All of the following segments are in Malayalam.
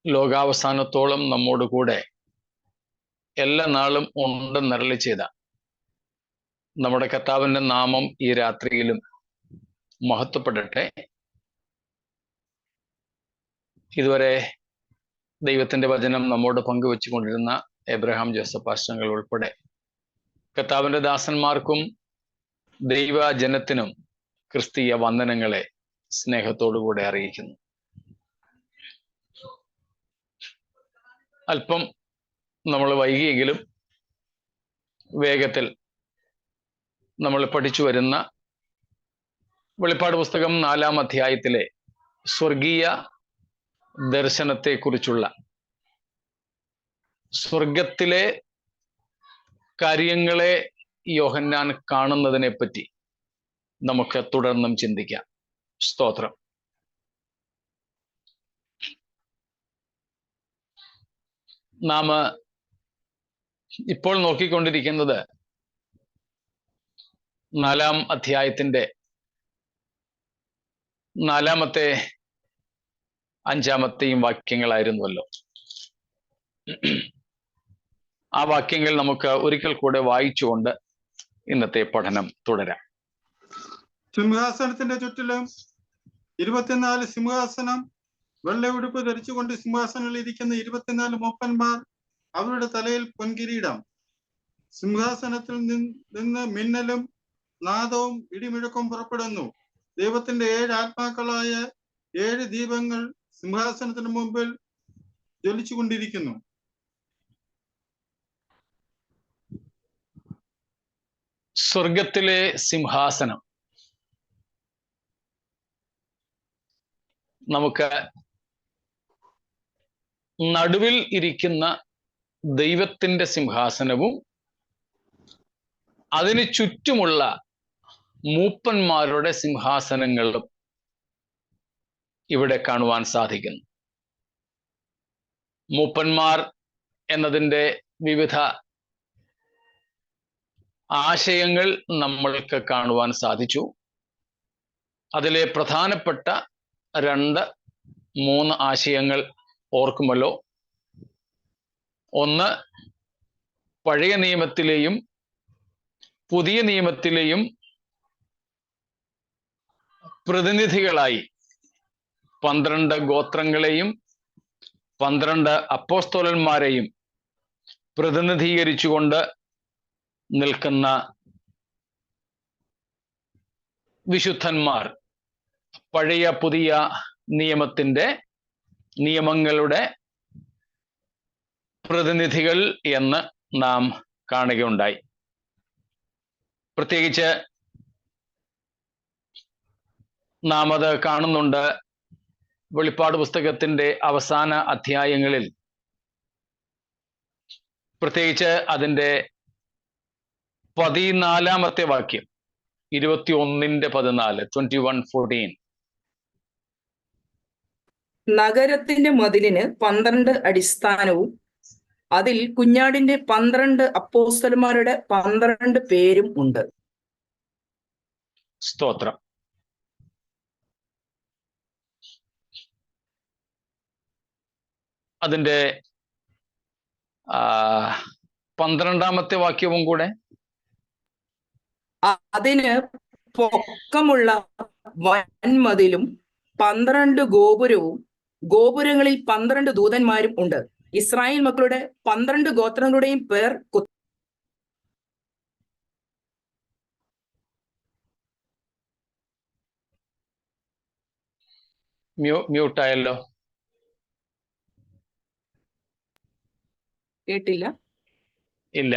ലോകാവസാനത്തോളം നമ്മോട് കൂടെ എല്ലാ നാളും ഉണ്ടെന്നരളി ചെയ്ത നമ്മുടെ കർത്താവിൻ്റെ നാമം ഈ രാത്രിയിലും മഹത്വപ്പെടട്ടെ. ഇതുവരെ ദൈവത്തിൻ്റെ വചനം നമ്മോട് പങ്കുവെച്ചുകൊണ്ടിരുന്ന എബ്രഹാം ജോസഫ് പാസ്റ്റങ്ങൾ ഉൾപ്പെടെ കർത്താവിൻ്റെ ദാസന്മാർക്കും ദൈവജനത്തിനും ക്രിസ്തീയ വന്ദനങ്ങളെ സ്നേഹത്തോടുകൂടെ അറിയിക്കുന്നു. അല്പം നമ്മൾ വൈകിയെങ്കിലും വേഗത്തിൽ നമ്മൾ പഠിച്ചു വരുന്ന വെളിപ്പാട് പുസ്തകം 4-ാം അധ്യായത്തിലെ സ്വർഗീയ ദർശനത്തെക്കുറിച്ചുള്ള സ്വർഗത്തിലെ കാര്യങ്ങളെ യോഹന്നാൻ കാണുന്നതിനെ പറ്റി നമുക്ക് തുടർന്നും ചിന്തിക്കാം. സ്തോത്രം. നാം ഇപ്പോൾ നോക്കിക്കൊണ്ടിരിക്കുന്നത് 4-ാം അധ്യായത്തിൻ്റെ 4-ാമത്തെ 5-ാമത്തെയും വാക്യങ്ങളായിരുന്നുവല്ലോ. ആ വാക്യങ്ങൾ നമുക്ക് ഒരിക്കൽ കൂടെ വായിച്ചുകൊണ്ട് ഇന്നത്തെ പഠനം തുടരാം. സിംഹാസനത്തിന്റെ ചുറ്റിലും 24 സിംഹാസനം, വെള്ള ഉടുപ്പ് ധരിച്ചുകൊണ്ട് സിംഹാസനങ്ങളിൽ ഇരിക്കുന്ന 24 മൂപ്പന്മാർ, അവരുടെ തലയിൽ പൊൻകിരീടം. സിംഹാസനത്തിൽ നിന്ന് മിന്നലും നാദവും ഇടിമുഴക്കവും പുറപ്പെടുന്നു. ദൈവത്തിന്റെ 7 ആത്മാക്കളായ 7 ദീപങ്ങൾ സിംഹാസനത്തിന് മുമ്പിൽ ജ്വലിച്ചുകൊണ്ടിരിക്കുന്നു. സ്വർഗത്തിലെ സിംഹാസനം നമുക്ക് നടുവിൽ ഇരിക്കുന്ന ദൈവത്തിൻ്റെ സിംഹാസനവും അതിന് ചുറ്റുമുള്ള മൂപ്പന്മാരുടെ സിംഹാസനങ്ങളും ഇവിടെ കാണുവാൻ സാധിക്കുന്നു. മൂപ്പന്മാർ എന്നതിൻ്റെ വിവിധ ആശയങ്ങൾ നമ്മൾക്ക് കാണുവാൻ സാധിച്ചു. അതിലെ പ്രധാനപ്പെട്ട 2-3 ആശയങ്ങൾ ഓർക്കുമല്ലോ. ഒന്ന്, പഴയ നിയമത്തിലെയും പുതിയ നിയമത്തിലെയും പ്രതിനിധികളായി 12 ഗോത്രങ്ങളെയും 12 അപ്പോസ്തലന്മാരെയും പ്രതിനിധീകരിച്ചുകൊണ്ട് നിൽക്കുന്ന വിശുദ്ധന്മാർ, പഴയ പുതിയ നിയമങ്ങളുടെ പ്രതിനിധികൾ എന്ന് നാം കാണുകയുണ്ടായി. പ്രത്യേകിച്ച് നാം അത് കാണുന്നുണ്ട് വെളിപ്പാട് പുസ്തകത്തിൻ്റെ അവസാന അധ്യായങ്ങളിൽ. പ്രത്യേകിച്ച് അതിൻ്റെ 14-ാമത്തെ വാക്യം, 21:14, 21:14. നഗരത്തിന്റെ മതിലിന് 12 അടിസ്ഥാനവും അതിൽ കുഞ്ഞാടിന്റെ 12 അപ്പോസ്തലന്മാരുടെ 12 പേരും ഉണ്ട്. സ്തോത്രം. അതിൻ്റെ 12-ാമത്തെ വാക്യവും കൂടെ, അതിന് പൊക്കമുള്ള വൻമതിലും 12 ഗോപുരവും ഗോപുരങ്ങളിൽ 12 ദൂതന്മാരും ഉണ്ട്. ഇസ്രായേൽ മക്കളുടെ 12 ഗോത്രങ്ങളുടെയും പേർ മ്യൂട്ടായല്ലോ. കേട്ടില്ല? ഇല്ല.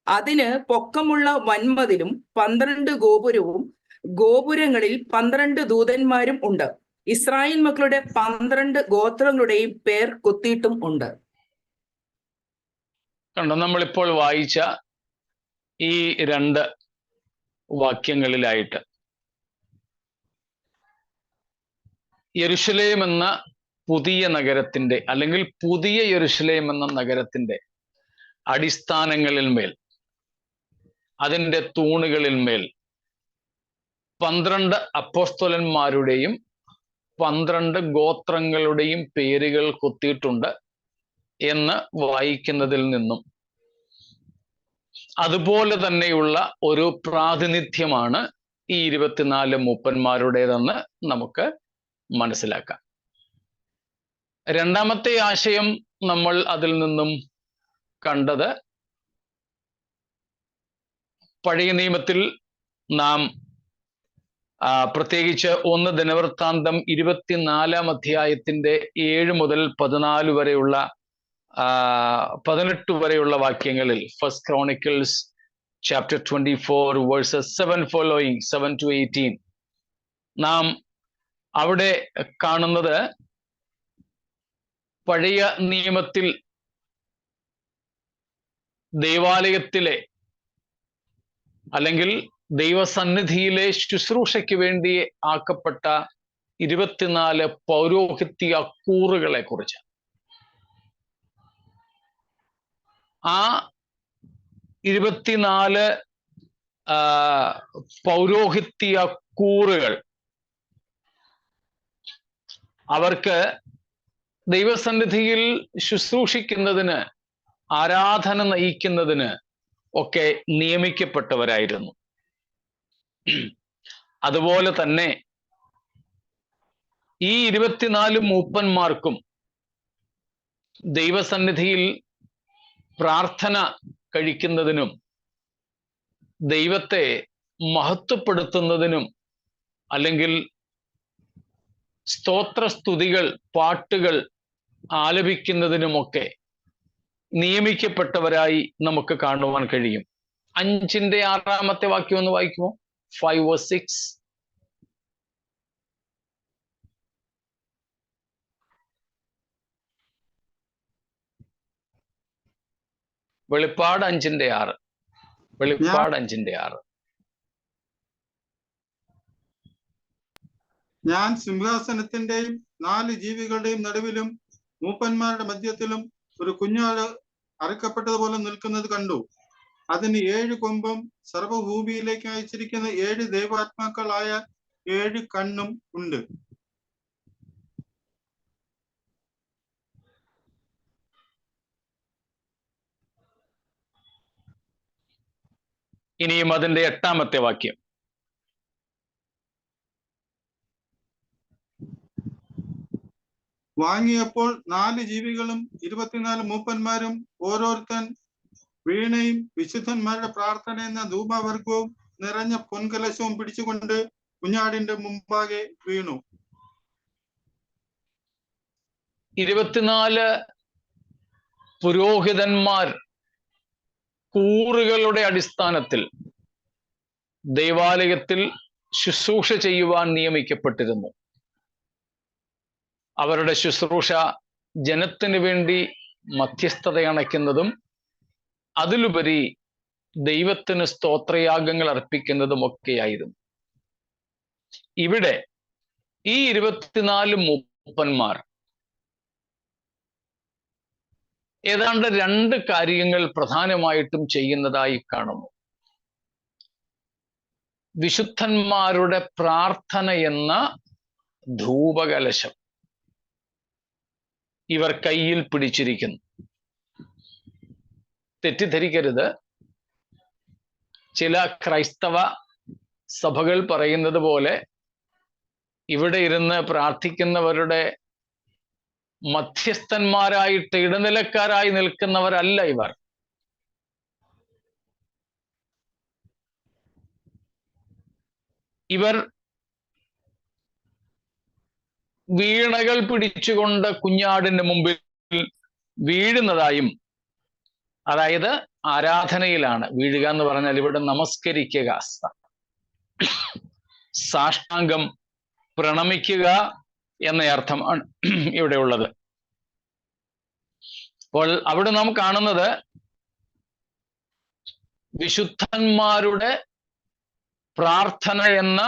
അതിന് പൊക്കമുള്ള വൻമതിലും 12 ഗോപുരവും ഗോപുരങ്ങളിൽ 12 ദൂതന്മാരും ഉണ്ട്. ഇസ്രായേൽ മക്കളുടെ 12 ഗോത്രങ്ങളുടെയും പേർ കൊത്തിയിട്ടും ഉണ്ട്. കണ്ടോ, നമ്മളിപ്പോൾ വായിച്ച ഈ 2 വാക്യങ്ങളിലായിട്ട് യെരുശലേം എന്ന പുതിയ നഗരത്തിൻ്റെ, അല്ലെങ്കിൽ പുതിയ യെരുശലേം എന്ന നഗരത്തിൻ്റെ അടിസ്ഥാനങ്ങളിൽ മേൽ, അതിൻ്റെ തൂണുകളിൽ മേൽ 12 അപ്പോസ്തലന്മാരുടെയും 12 ഗോത്രങ്ങളുടെയും പേരുകൾ കൊത്തിയിട്ടുണ്ട് എന്ന് വായിക്കുന്നതിൽ നിന്നും അതുപോലെ തന്നെയുള്ള ഒരു പ്രാതിനിധ്യമാണ് ഈ 24 മൂപ്പന്മാരുടേതെന്ന് നമുക്ക് മനസ്സിലാക്കാം. രണ്ടാമത്തെ ആശയം നമ്മൾ അതിൽ നിന്നും കണ്ടത്, പഴയ നിയമത്തിൽ നാം പ്രത്യേകിച്ച് 1 ദിനവൃത്താന്തം 24-ാം അധ്യായത്തിന്റെ 7 മുതൽ 14 വരെയുള്ള 18 വരെയുള്ള വാക്യങ്ങളിൽ, first chronicles chapter 24 versus 7 following 7 to 18, നാം അവിടെ കാണുന്നത് പഴയ നിയമത്തിൽ ദേവാലയത്തിലെ അല്ലെങ്കിൽ ദൈവസന്നിധിയിലെ ശുശ്രൂഷയ്ക്ക് വേണ്ടി ആക്കപ്പെട്ട 24 പൗരോഹിത്യ കൂറുകളെ കുറിച്ച്. ആ 24 പൗരോഹിത്യ കൂറുകൾ അവർക്ക് ദൈവസന്നിധിയിൽ ശുശ്രൂഷിക്കുന്നതിന്, ആരാധന നയിക്കുന്നതിന് ഒക്കെ നിയമിക്കപ്പെട്ടവരായിരുന്നു. അതുപോലെ തന്നെ ഈ 24 മൂപ്പന്മാർക്കും ദൈവസന്നിധിയിൽ പ്രാർത്ഥന കഴിക്കുന്നതിനും ദൈവത്തെ മഹത്വപ്പെടുത്തുന്നതിനും അല്ലെങ്കിൽ സ്തോത്രസ്തുതികൾ, പാട്ടുകൾ ആലപിക്കുന്നതിനുമൊക്കെ നിയമിക്കപ്പെട്ടവരായി നമുക്ക് കാണുവാൻ കഴിയും. 5-ന്റെ 6-ാമത്തെ വാക്യം ഒന്ന് വായിക്കുമോ? 5 or 6. വെളിപ്പാട് 5-ന്റെ 6. വെളിപ്പാട് 5-ന്റെ 6. ഞാൻ സിംഹാസനത്തിന്റെയും 4 ജീവികളുടെയും നടുവിലും മൂപ്പന്മാരുടെ മധ്യത്തിലും ഒരു കുഞ്ഞാട് അറുക്കപ്പെട്ടതുപോലെ നിൽക്കുന്നത് കണ്ടു. അതിന് 7 കൊമ്പും സർവഭൂമിയിലേക്ക് അയച്ചിരിക്കുന്ന 7 ദൈവാത്മാക്കളായ 7 കണ്ണും ഉണ്ട്. ഇനിയും അതിന്റെ 8-ാമത്തെ വാക്യം. വാങ്ങിയപ്പോൾ 4 ജീവികളും 24 മൂപ്പന്മാരും ഓരോരുത്തൻ വീണയും വിശുദ്ധന്മാരുടെ പ്രാർത്ഥന എന്ന ധൂപവർഗവും നിറഞ്ഞ പൊൻകലശവും പിടിച്ചുകൊണ്ട് കുഞ്ഞാടിന്റെ മുമ്പാകെ വീണു. 24 പുരോഹിതന്മാർ കൂറുകളുടെ അടിസ്ഥാനത്തിൽ ദൈവാലയത്തിൽ ശുശ്രൂഷ ചെയ്യുവാൻ നിയമിക്കപ്പെട്ടിരുന്നു. അവരുടെ ശുശ്രൂഷ ജനത്തിനു വേണ്ടി മധ്യസ്ഥത അണയ്ക്കുന്നതും അതിലുപരി ദൈവത്തിന് സ്തോത്രയാഗങ്ങൾ അർപ്പിക്കുന്നതുമൊക്കെയായിരുന്നു. ഇവിടെ ഈ 24 മൂപ്പന്മാർ ഏതാണ്ട് 2 കാര്യങ്ങൾ പ്രധാനമായിട്ടും ചെയ്യുന്നതായി കാണുന്നു. വിശുദ്ധന്മാരുടെ പ്രാർത്ഥന എന്ന ധൂപകലശം ഇവർ കയ്യിൽ പിടിച്ചിരിക്കുന്നു. തെറ്റിദ്ധരിക്കരുത്, ചില ക്രൈസ്തവ സഭകൾ പറയുന്നത് പോലെ ഇവിടെ ഇരുന്ന് പ്രാർത്ഥിക്കുന്നവരുടെ മധ്യസ്ഥന്മാരായിട്ട് ഇടനിലക്കാരായി നിൽക്കുന്നവരല്ല ഇവർ. ഇവർ വീണകൾ പിടിച്ചുകൊണ്ട് കുഞ്ഞാടിന്റെ മുമ്പിൽ വീഴുന്നതായും, അതായത് ആരാധനയിലാണ് വീഴുക എന്ന് പറഞ്ഞാൽ ഇവിടെ നമസ്കരിക്കുക, സാഷ്ടാംഗം പ്രണമിക്കുക എന്ന അർത്ഥമാണ് ഇവിടെ ഉള്ളത്. അപ്പോൾ അവിടെ നാം കാണുന്നത് വിശുദ്ധന്മാരുടെ പ്രാർത്ഥന എന്ന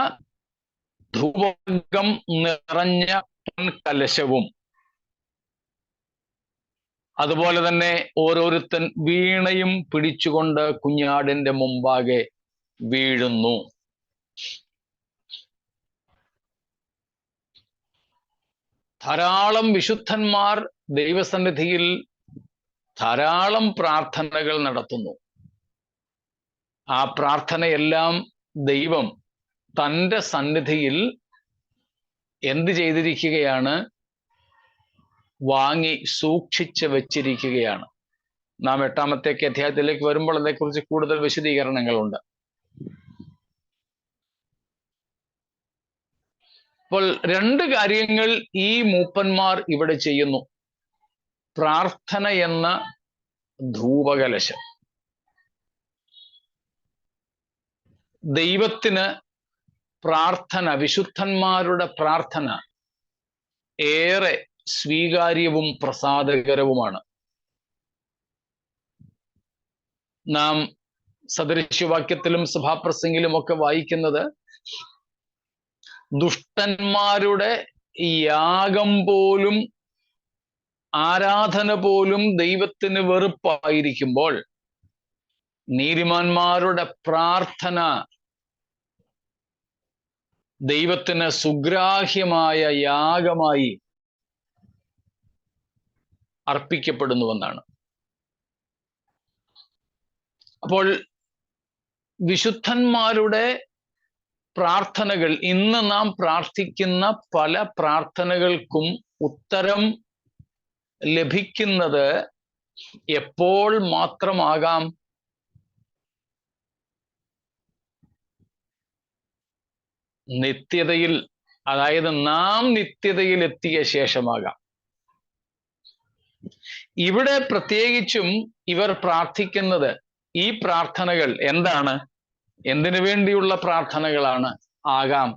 ധൂപവർഗം നിറഞ്ഞ കലശവും അതുപോലെ തന്നെ ഓരോരുത്തൻ വീണയും പിടിച്ചുകൊണ്ട് കുഞ്ഞാടിന്റെ മുമ്പാകെ വീഴുന്നു. ധാരാളം വിശുദ്ധന്മാർ ദൈവസന്നിധിയിൽ ധാരാളം പ്രാർത്ഥനകൾ നടത്തുന്നു. ആ പ്രാർത്ഥനയെല്ലാം ദൈവം തൻ്റെ സന്നിധിയിൽ എന്ത് ചെയ്തിരിക്കുകയാണ്? വാങ്ങി സൂക്ഷിച്ച് വച്ചിരിക്കുകയാണ്. നാം 8-ാമത്തെ അധ്യായത്തിലേക്ക് വരുമ്പോൾ അതേക്കുറിച്ച് കൂടുതൽ വിശദീകരണങ്ങളുണ്ട്. അപ്പോൾ 2 കാര്യങ്ങൾ ഈ മൂപ്പന്മാർ ഇവിടെ ചെയ്യുന്നു. പ്രാർത്ഥന എന്ന ധൂപകലശം. ദൈവത്തിന് പ്രാർത്ഥന, വിശുദ്ധന്മാരുടെ പ്രാർത്ഥന ഏറെ സ്വീകാര്യവും പ്രസാദകരവുമാണ്. നാം സദൃശ്യവാക്യത്തിലും സഭാപ്രസംഗിലും ഒക്കെ വായിക്കുന്നത് ദുഷ്ടന്മാരുടെ യാഗം പോലും ആരാധന പോലും ദൈവത്തിന് വെറുപ്പായിരിക്കുമ്പോൾ നീതിമാന്മാരുടെ പ്രാർത്ഥന ദൈവത്തിന് സുഗ്രാഹ്യമായ യാഗമായി അർപ്പിക്കപ്പെടുന്നുവെന്നാണ്. അപ്പോൾ വിശുദ്ധന്മാരുടെ പ്രാർത്ഥനകൾ, ഇന്ന് നാം പ്രാർത്ഥിക്കുന്ന പല പ്രാർത്ഥനകൾക്കും ഉത്തരം ലഭിക്കുന്നത് എപ്പോൾ മാത്രമാകാം? നിത്യതയിൽ, അതായത് നാം നിത്യതയിൽ എത്തിയ ശേഷമാകാം. ഇവിടെ പ്രത്യേകിച്ചും ഇവർ പ്രാർത്ഥിക്കുന്നത്, ഈ പ്രാർത്ഥനകൾ എന്താണ്? എന്തിനു വേണ്ടിയുള്ള പ്രാർത്ഥനകളാണ് ആകാം?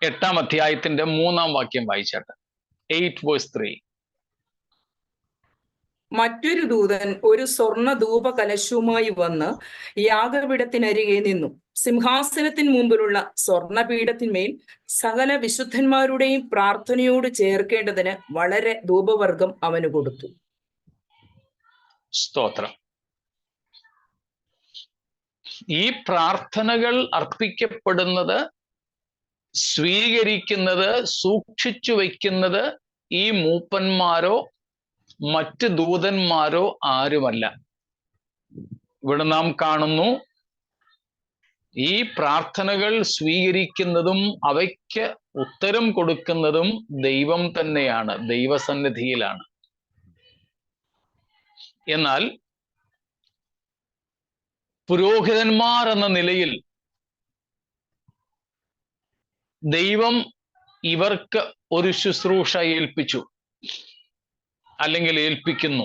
എട്ടാം അധ്യായത്തിന്റെ 3-ാം വാക്യം വായിച്ചാട്ടെ. 8:3. മറ്റൊരു ദൂതൻ ഒരു സ്വർണ്ണ ധൂപകലശവുമായി വന്ന് യാഗപീഠത്തിനരികെ നിന്നു. സിംഹാസനത്തിന് മുമ്പിലുള്ള സ്വർണപീഠത്തിന്മേൽ സകല വിശുദ്ധന്മാരുടെയും പ്രാർത്ഥനയോട് ചേർക്കേണ്ടതിന് വളരെ ധൂപവർഗം അവന് കൊടുത്തു. സ്തോത്രം. ഈ പ്രാർത്ഥനകൾ അർപ്പിക്കപ്പെടുന്നത്, സ്വീകരിക്കുന്നത്, സൂക്ഷിച്ചു വയ്ക്കുന്നത് ഈ മൂപ്പന്മാരോ മറ്റ് ദൂതന്മാരോ ആരുമല്ല. ഇവിടെ നാം കാണുന്നു, ഈ പ്രാർത്ഥനകൾ സ്വീകരിക്കുന്നതും അവയ്ക്ക് ഉത്തരം കൊടുക്കുന്നതും ദൈവം തന്നെയാണ്, ദൈവസന്നിധിയിലാണ്. എന്നാൽ പുരോഹിതന്മാർ എന്ന നിലയിൽ ദൈവം ഇവർക്ക് ഒരു ശുശ്രൂഷ ഏൽപ്പിച്ചു, അല്ലെങ്കിൽ ഏൽപ്പിക്കുന്നു.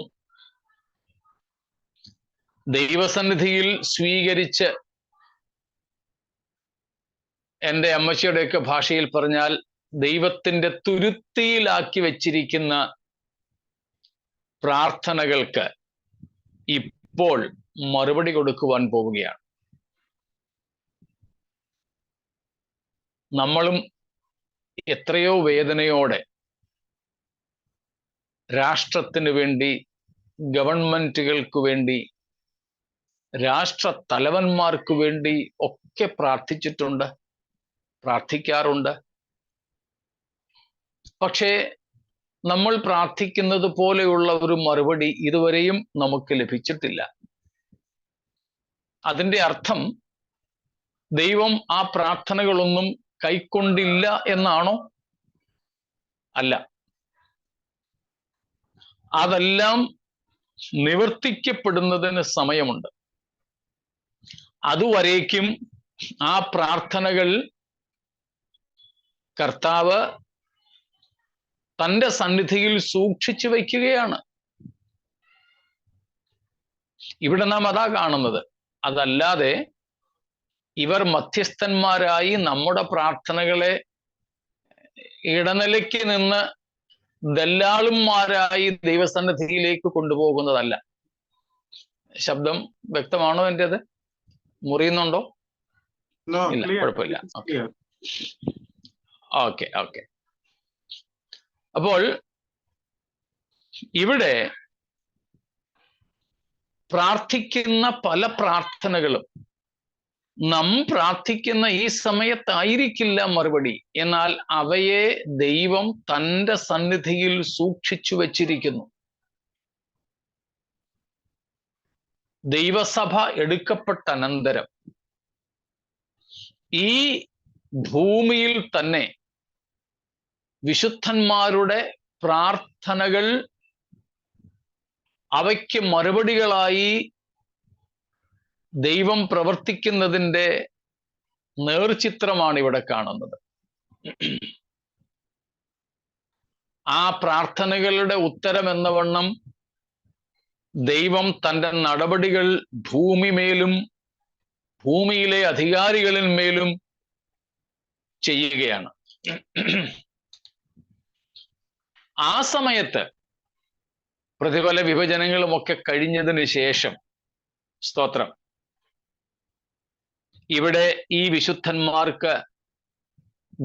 ദൈവസന്നിധിയിൽ സ്വീകരിച്ച്, എൻ്റെ അമ്മച്ചിയുടെയൊക്കെ ഭാഷയിൽ പറഞ്ഞാൽ ദൈവത്തിൻ്റെ തുരുത്തിയിലാക്കി വച്ചിരിക്കുന്ന പ്രാർത്ഥനകൾക്ക് ഇപ്പോൾ മറുപടി കൊടുക്കുവാൻ പോവുകയാണ്. നമ്മളും എത്രയോ വേദനയോടെ രാഷ്ട്രത്തിന് വേണ്ടി, ഗവൺമെന്റുകൾക്ക് വേണ്ടി, രാഷ്ട്ര തലവന്മാർക്ക് വേണ്ടി ഒക്കെ പ്രാർത്ഥിച്ചിട്ടുണ്ട്, പ്രാർത്ഥിക്കാറുണ്ട്. പക്ഷേ നമ്മൾ പ്രാർത്ഥിക്കുന്നത് പോലെയുള്ള ഒരു മറുപടി ഇതുവരെയും നമുക്ക് ലഭിച്ചിട്ടില്ല. അതിൻ്റെ അർത്ഥം ദൈവം ആ പ്രാർത്ഥനകളൊന്നും കൈക്കൊണ്ടില്ല എന്നാണോ? അല്ല. അതെല്ലാം നിവർത്തിക്കപ്പെടുന്നതിന് സമയമുണ്ട്. അതുവരേക്കും ആ പ്രാർത്ഥനകൾ കർത്താവ് തൻ്റെ സന്നിധിയിൽ സൂക്ഷിച്ചു വയ്ക്കുകയാണ്. ഇവിടെ നാം അതാ കാണുന്നത്. അതല്ലാതെ ഇവർ മധ്യസ്ഥന്മാരായി നമ്മുടെ പ്രാർത്ഥനകളെ ഇടനിലയ്ക്ക് നിന്ന് ദല്ലാളുമാരായി ദൈവസന്നിധിയിലേക്ക് കൊണ്ടുപോകുന്നതല്ല. ശബ്ദം വ്യക്തമാണോ? എൻ്റെത് മുറിയുന്നുണ്ടോ? ഇല്ല, കുഴപ്പമില്ല. ഓക്കെ. അപ്പോൾ ഇവിടെ പ്രാർത്ഥിക്കുന്ന പല പ്രാർത്ഥനകളും നാം പ്രാർത്ഥിക്കുന്ന ഈ സമയത്തായിരിക്കില്ല മറുപടി. എന്നാൽ അവയെ ദൈവം തൻ്റെ സന്നിധിയിൽ സൂക്ഷിച്ചു വച്ചിരിക്കുന്നു. ദൈവസഭ എടുക്കപ്പെട്ട അനന്തരം ഈ ഭൂമിയിൽ തന്നെ വിശുദ്ധന്മാരുടെ പ്രാർത്ഥനകൾ അവയ്ക്ക് മറുപടികളായി ദൈവം പ്രവർത്തിക്കുന്നതിൻ്റെ നേർചിത്രമാണ് ഇവിടെ കാണുന്നത്. ആ പ്രാർത്ഥനകളുടെ ഉത്തരം എന്ന വണ്ണം ദൈവം തൻ്റെ നടപടികൾ ഭൂമിമേലും ഭൂമിയിലെ അധികാരികളിന്മേലും ചെയ്യുകയാണ്. ആ സമയത്ത് പ്രതിഫല വിഭജനങ്ങളുമൊക്കെ കഴിഞ്ഞതിന് ശേഷം, സ്തോത്രം, ഇവിടെ ഈ വിശുദ്ധന്മാർക്ക്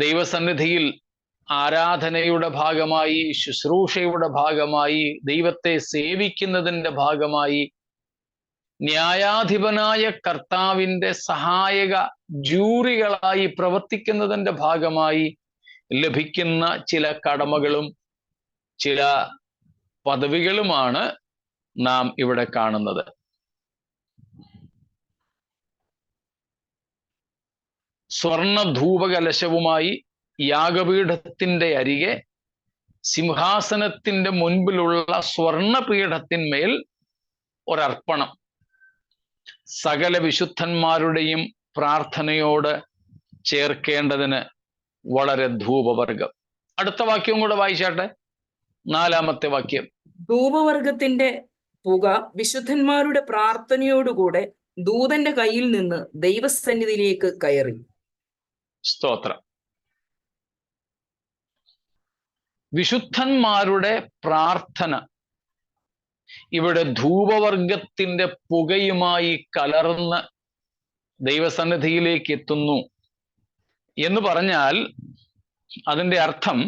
ദൈവസന്നിധിയിൽ ആരാധനയുടെ ഭാഗമായി, ശുശ്രൂഷയുടെ ഭാഗമായി, ദൈവത്തെ സേവിക്കുന്നതിൻ്റെ ഭാഗമായി, ന്യായാധിപനായ കർത്താവിൻ്റെ സഹായക ജൂറികളായി പ്രവർത്തിക്കുന്നതിൻ്റെ ഭാഗമായി ലഭിക്കുന്ന ചില കടമകളും ചില പദവികളുമാണ് നാം ഇവിടെ കാണുന്നത്. സ്വർണ ധൂപകലശവുമായി യാഗപീഠത്തിന്റെ അരികെ സിംഹാസനത്തിന്റെ മുൻപിലുള്ള സ്വർണപീഠത്തിന്മേൽ ഒരർപ്പണം, സകല വിശുദ്ധന്മാരുടെയും പ്രാർത്ഥനയോട് ചേർക്കേണ്ടതിന് വളരെ ധൂപവർഗം. അടുത്ത വാക്യവും കൂടെ വായിച്ചാട്ടെ, 4-ാമത്തെ വാക്യം. ധൂപവർഗത്തിന്റെ പുക വിശുദ്ധന്മാരുടെ പ്രാർത്ഥനയോടുകൂടെ ദൂതന്റെ കയ്യിൽ നിന്ന് ദൈവസന്നിധിയിലേക്ക് കയറി. സ്തോത്രം. വിശുദ്ധന്മാരുടെ പ്രാർത്ഥന ഇവിടെ ധൂപവർഗത്തിന്റെ പുകയുമായി കലർന്ന് ദൈവസന്നിധിയിലേക്ക് എത്തുന്നു എന്ന് പറഞ്ഞാൽ അതിൻ്റെ അർത്ഥം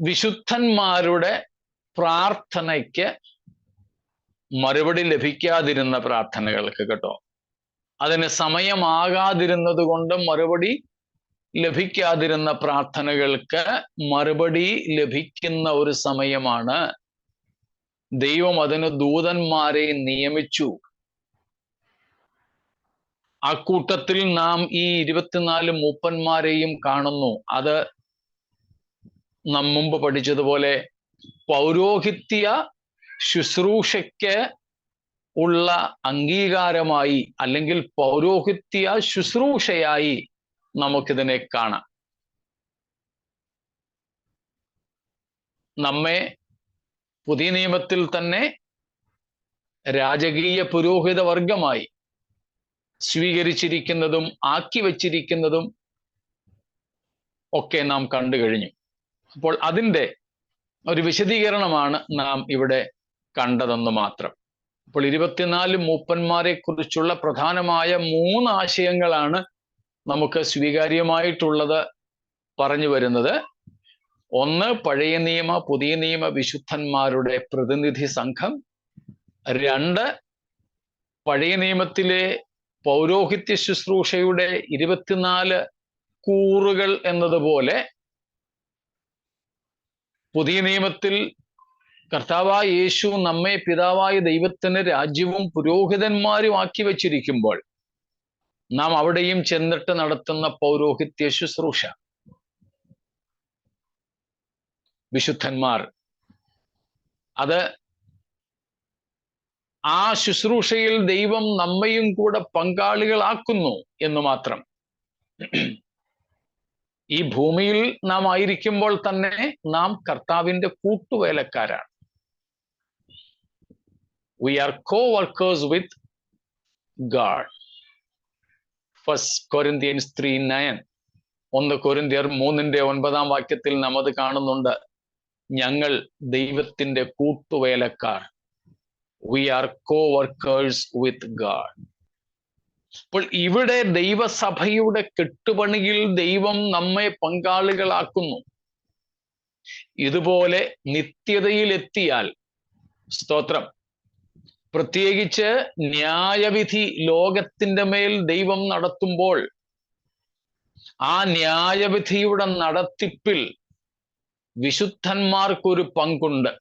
വിശുദ്ധന്മാരുടെ പ്രാർത്ഥനയ്ക്ക് മറുപടി ലഭിക്കാതിരുന്ന പ്രാർത്ഥനകൾക്ക്, കേട്ടോ, അതിന് സമയമാകാതിരുന്നത് കൊണ്ട് മറുപടി ലഭിക്കാതിരുന്ന പ്രാർത്ഥനകൾക്ക് മറുപടി ലഭിക്കുന്ന ഒരു സമയമാണ്. ദൈവം അതിന് ദൂതന്മാരെ നിയമിച്ചു. ആ കൂട്ടത്തിൽ നാം ഈ 24 മൂപ്പന്മാരെയും കാണുന്നു. അത് നാം മുമ്പ് പഠിച്ചതുപോലെ പൗരോഹിത്യ ശുശ്രൂഷയ്ക്ക് ഉള്ള അംഗീകാരമായി അല്ലെങ്കിൽ പൗരോഹിത്യ ശുശ്രൂഷയായി നമുക്കിതിനെ കാണാം. നമ്മെ പുതിയ നിയമത്തിൽ തന്നെ രാജകീയ പുരോഹിത വർഗമായി സ്വീകരിച്ചിരിക്കുന്നതും ആക്കി വച്ചിരിക്കുന്നതും ഒക്കെ നാം കണ്ടു കഴിഞ്ഞു. അപ്പോൾ അതിൻ്റെ ഒരു വിശദീകരണമാണ് നാം ഇവിടെ കണ്ടതെന്ന് മാത്രം. അപ്പോൾ 24 മൂപ്പന്മാരെ കുറിച്ചുള്ള പ്രധാനമായ 3 ആശയങ്ങളാണ് നമുക്ക് സ്വീകാര്യമായിട്ടുള്ളത് പറഞ്ഞു വരുന്നത്. ഒന്ന്, പഴയ നിയമ പുതിയ നിയമ വിശുദ്ധന്മാരുടെ പ്രതിനിധി സംഘം. 2, പഴയ നിയമത്തിലെ പൗരോഹിത്യ ശുശ്രൂഷയുടെ 24 കൂറുകൾ എന്നതുപോലെ പുതിയ നിയമത്തിൽ കർത്താവായ യേശു നമ്മെ പിതാവായ ദൈവത്തിന് രാജ്യവും പുരോഹിതന്മാരും ആക്കി വച്ചിരിക്കുമ്പോൾ നാം അവിടെയും ചെന്നിട്ട് നടത്തുന്ന പൗരോഹിത്യ ശുശ്രൂഷ. വിശുദ്ധന്മാർ, അത് ആ ശുശ്രൂഷയിൽ ദൈവം നമ്മയും കൂടെ പങ്കാളികളാക്കുന്നു എന്ന് മാത്രം. ഈ ഭൂമിയിൽ നാം ആയിരിക്കുമ്പോൾ തന്നെ നാം കർത്താവിൻ്റെ കൂട്ടുവേലക്കാരാണ്. We are co-workers with God. 1 Corinthians 3:9. 1 കൊരിന്ത്യർ 3:9 വാക്യത്തിൽ നാം അത് കാണുന്നുണ്ട്. ഞങ്ങൾ ദൈവത്തിൻ്റെ കൂട്ടുവേലക്കാർ. We are co-workers with God. അപ്പോൾ ഇവിടെ ദൈവസഭയുടെ കെട്ടുപണിയിൽ ദൈവം നമ്മെ പങ്കാളികളാക്കുന്നു. ഇതുപോലെ നിത്യതയിലെത്തിയാൽ, സ്തോത്രം, പ്രത്യേകിച്ച് ന്യായവിധി ലോകത്തിന്റെ മേൽ ദൈവം നടത്തുമ്പോൾ ആ ന്യായവിധിയുടെ നടത്തിപ്പിൽ വിശുദ്ധന്മാർക്കൊരു പങ്കുണ്ട്.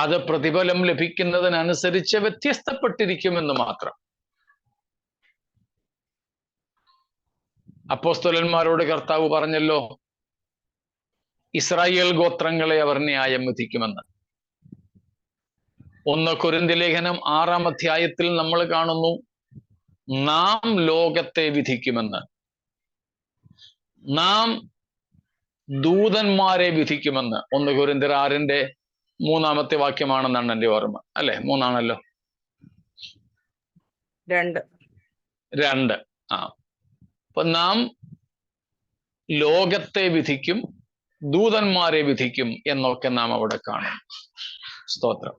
അത് പ്രതിഫലം ലഭിക്കുന്നതിനനുസരിച്ച് വ്യത്യസ്തപ്പെട്ടിരിക്കുമെന്ന് മാത്രം. അപ്പോസ്തലന്മാരോട് കർത്താവ് പറഞ്ഞല്ലോ, ഇസ്രായേൽ ഗോത്രങ്ങളെ അവർ ന്യായം വിധിക്കുമെന്ന്. 1 കൊരിന്ത്യർ ലേഖനം 6-ാം അധ്യായത്തിൽ നമ്മൾ കാണുന്നു, നാം ലോകത്തെ വിധിക്കുമെന്ന്. നാം ദൂതന്മാരെ വിധിക്കുമെന്ന് 1 കൊരിന്ത്യർ 6-ന്റെ 3-ാമത്തെ വാക്യമാണെന്നാണ് എൻ്റെ ഓർമ്മ. അല്ലെ, 3 2. അപ്പൊ നാം ലോകത്തെ വിധിക്കും, ദൂതന്മാരെ വിധിക്കും എന്നൊക്കെ നാം അവിടെ കാണും. സ്തോത്രം.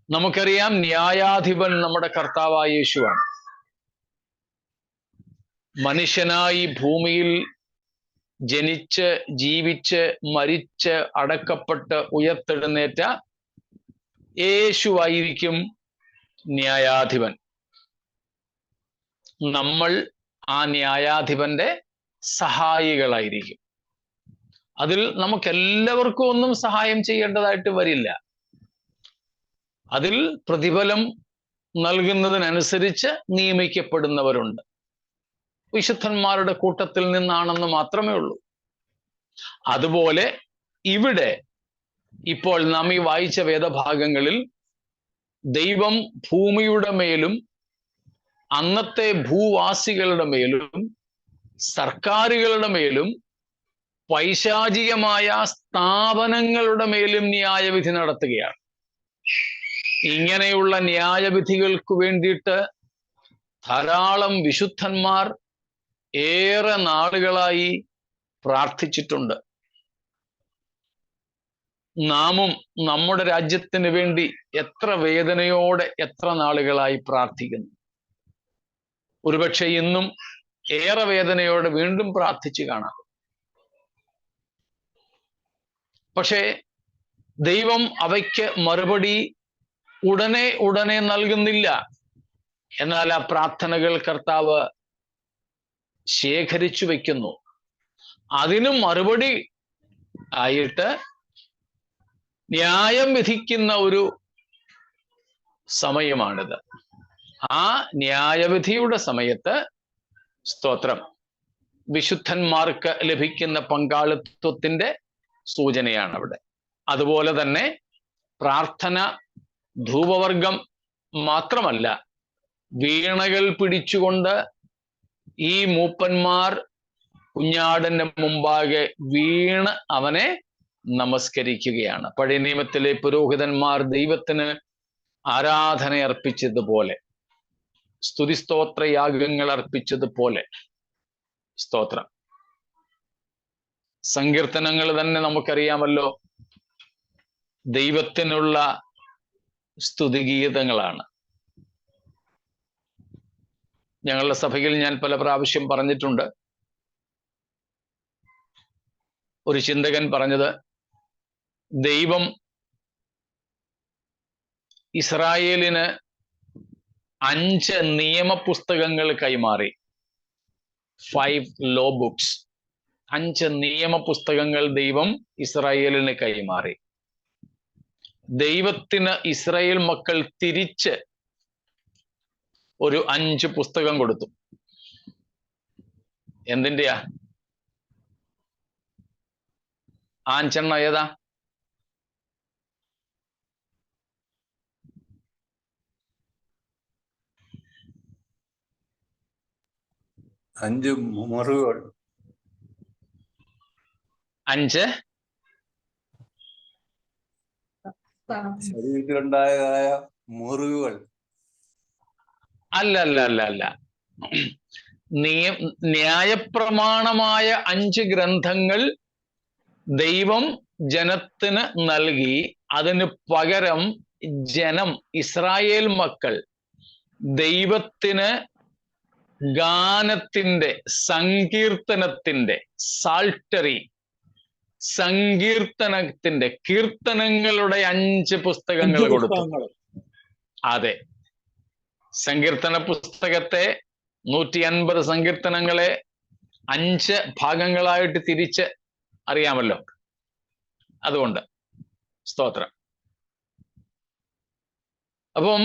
നമുക്കറിയാം, ന്യായാധിപൻ നമ്മുടെ കർത്താവായ യേശുവാണ്. മനുഷ്യനായി ഭൂമിയിൽ ജനിച്ച് ജീവിച്ച് മരിച്ച് അടക്കപ്പെട്ട് ഉയർത്തെഴുന്നേറ്റ യേശുവായിരിക്കും ന്യായാധിപൻ. നമ്മൾ ആ ന്യായാധിപന്റെ സഹായികളായിരിക്കും. അതിൽ നമുക്കെല്ലാവർക്കും ഒന്നും സഹായം ചെയ്യേണ്ടതായിട്ട് വരില്ല. അതിൽ പ്രതിഫലം നൽകുന്നതിനനുസരിച്ച് നിയമിക്കപ്പെടുന്നവരുണ്ട്. വിശുദ്ധന്മാരുടെ കൂട്ടത്തിൽ നിന്നാണെന്ന് മാത്രമേ ഉള്ളൂ. അതുപോലെ ഇവിടെ ഇപ്പോൾ നാം ഈ വായിച്ച വേദഭാഗങ്ങളിൽ ദൈവം ഭൂമിയുടെ മേലും അന്നത്തെ ഭൂവാസികളുടെ മേലും സർക്കാരുകളുടെ മേലും പൈശാചികമായ സ്ഥാപനങ്ങളുടെ മേലും ന്യായവിധി നടത്തുകയാണ്. ഇങ്ങനെയുള്ള ന്യായവിധികൾക്ക് വേണ്ടിയിട്ട് ധാരാളം വിശുദ്ധന്മാർ ഏറെ നാളുകളായി പ്രാർത്ഥിച്ചിട്ടുണ്ട്. നാമും നമ്മുടെ രാജ്യത്തിന് വേണ്ടി എത്ര വേദനയോടെ എത്ര നാളുകളായി പ്രാർത്ഥിക്കുന്നു. ഒരുപക്ഷെ ഇന്നും ഏറെ വേദനയോടെ വീണ്ടും പ്രാർത്ഥിച്ചു കാണാം. പക്ഷേ ദൈവം അവയ്ക്ക് മറുപടി ഉടനെ നൽകുന്നില്ല. എന്നാൽ ആ പ്രാർത്ഥനകൾ കർത്താവ് ശേഖരിച്ചു വയ്ക്കുന്നു. അതിനും മറുപടി ആയിട്ട് ന്യായം വിധിക്കുന്ന ഒരു സമയമാണിത്. ആ ന്യായവിധിയുടെ സമയത്ത്, സ്തോത്രം, വിശുദ്ധന്മാർക്ക് ലഭിക്കുന്ന പങ്കാളിത്വത്തിന്റെ സൂചനയാണ് അവിടെ. അതുപോലെ തന്നെ പ്രാർത്ഥന ധൂപവർഗം മാത്രമല്ല, വീണകൾ പിടിച്ചുകൊണ്ട് ഈ മൂപ്പന്മാർ കുഞ്ഞാടന്റെ മുമ്പാകെ വീണ് അവനെ നമസ്കരിക്കുകയാണ്. പഴയ നിയമത്തിലെ പുരോഹിതന്മാർ ദൈവത്തിന് ആരാധന അർപ്പിച്ചതുപോലെ, സ്തുതിസ്തോത്ര യാഗങ്ങൾ അർപ്പിച്ചതുപോലെ, സ്തോത്രം, സങ്കീർത്തനങ്ങൾ തന്നെ നമുക്കറിയാമല്ലോ, ദൈവത്തിനുള്ള സ്തുതിഗീതങ്ങളാണ്. ഞങ്ങളുടെ സഭയിൽ ഞാൻ പല പ്രാവശ്യം പറഞ്ഞിട്ടുണ്ട്. ഒരു ചിന്തകൻ പറഞ്ഞത്, ദൈവം ഇസ്രായേലിന് 5 നിയമപുസ്തകങ്ങൾ കൈമാറി. 5 law books. 5 നിയമപുസ്തകങ്ങൾ ദൈവം ഇസ്രായേലിന് കൈമാറി. ദൈവത്തിന് ഇസ്രായേൽ മക്കൾ തിരിച്ച് ഒരു 5 പുസ്തകം കൊടുത്തു. എന്തിൻ്റെയാ? 5 ഏതാ? അഞ്ച് മുറിവുകൾ. 5 ശരീരത്തിലുണ്ടായതായ മുറിവുകൾ. അല്ല. ന്യായപ്രമാണമായ 5 ഗ്രന്ഥങ്ങൾ ദൈവം ജനത്തിന് നൽകി. അതിന് പകരം ജനം, ഇസ്രായേൽ മക്കൾ, ദൈവത്തിന് ഗാനത്തിന്റെ, സങ്കീർത്തനത്തിന്റെ, സാൾട്ടറി, സങ്കീർത്തനത്തിന്റെ, കീർത്തനങ്ങളുടെ 5 പുസ്തകങ്ങൾ കൊടുത്തു. അതെ, സങ്കീർത്തന പുസ്തകത്തെ 150 സങ്കീർത്തനങ്ങളെ 5 ഭാഗങ്ങളായിട്ട് തിരിച്ച് അറിയാമല്ലോ. അതുകൊണ്ട് സ്തോത്രം. അപ്പം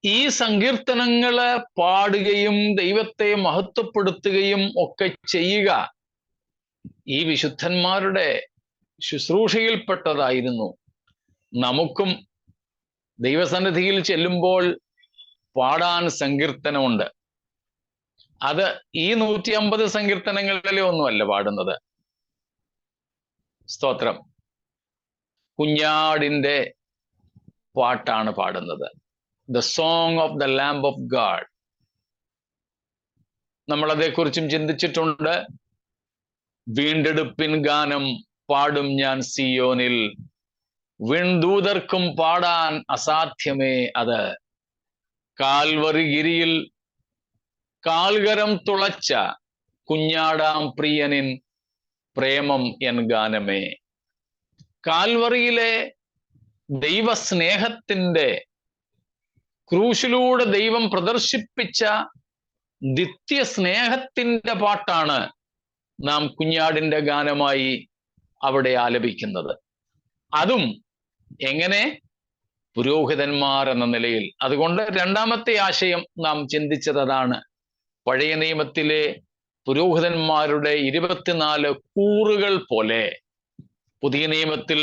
ഈ സങ്കീർത്തനങ്ങള് പാടുകയും ദൈവത്തെ മഹത്വപ്പെടുത്തുകയും ഒക്കെ ചെയ്യുക ഈ വിശുദ്ധന്മാരുടെ ശുശ്രൂഷയിൽപ്പെട്ടതായിരുന്നു. നമുക്കും ദൈവസന്നിധിയിൽ ചെല്ലുമ്പോൾ പാടാൻ സങ്കീർത്തനമുണ്ട്. അത് ഈ 150 സങ്കീർത്തനങ്ങളിലെ ഒന്നുമല്ല പാടുന്നത്. സ്തോത്രം. കുഞ്ഞാടിന്റെ പാട്ടാണ് പാടുന്നത്. The song of the lamb of God. നമ്മൾ അതേക്കുറിച്ചും ചിന്തിച്ചിട്ടുണ്ട്. വീണ്ടെടുപ്പിൻ ഗാനം പാടും ഞാൻ സിയോനിൽ, വിൺദൂതർക്കും പാടാൻ അസാധ്യമേ അത്. കാൽവറി ഗിരിയിൽ കാൽകരം തുളച്ച കുഞ്ഞാടാം പ്രിയനിൻ പ്രേമം എൻ ഗാനമേ. കാൽവറിയിലെ ദൈവസ്നേഹത്തിന്റെ, ക്രൂശിലൂടെ ദൈവം പ്രദർശിപ്പിച്ച നിത്യസ്നേഹത്തിന്റെ പാട്ടാണ് നാം കുഞ്ഞാടിന്റെ ഗാനമായി അവിടെ ആലപിക്കുന്നത്. അതും എങ്ങനെ? പുരോഹിതന്മാർ എന്ന നിലയിൽ. അതുകൊണ്ട് രണ്ടാമത്തെ ആശയം നാം ചിന്തിച്ചത് അതാണ്. പഴയ നിയമത്തിലെ പുരോഹിതന്മാരുടെ 24 കൂറുകൾ പോലെ പുതിയ നിയമത്തിൽ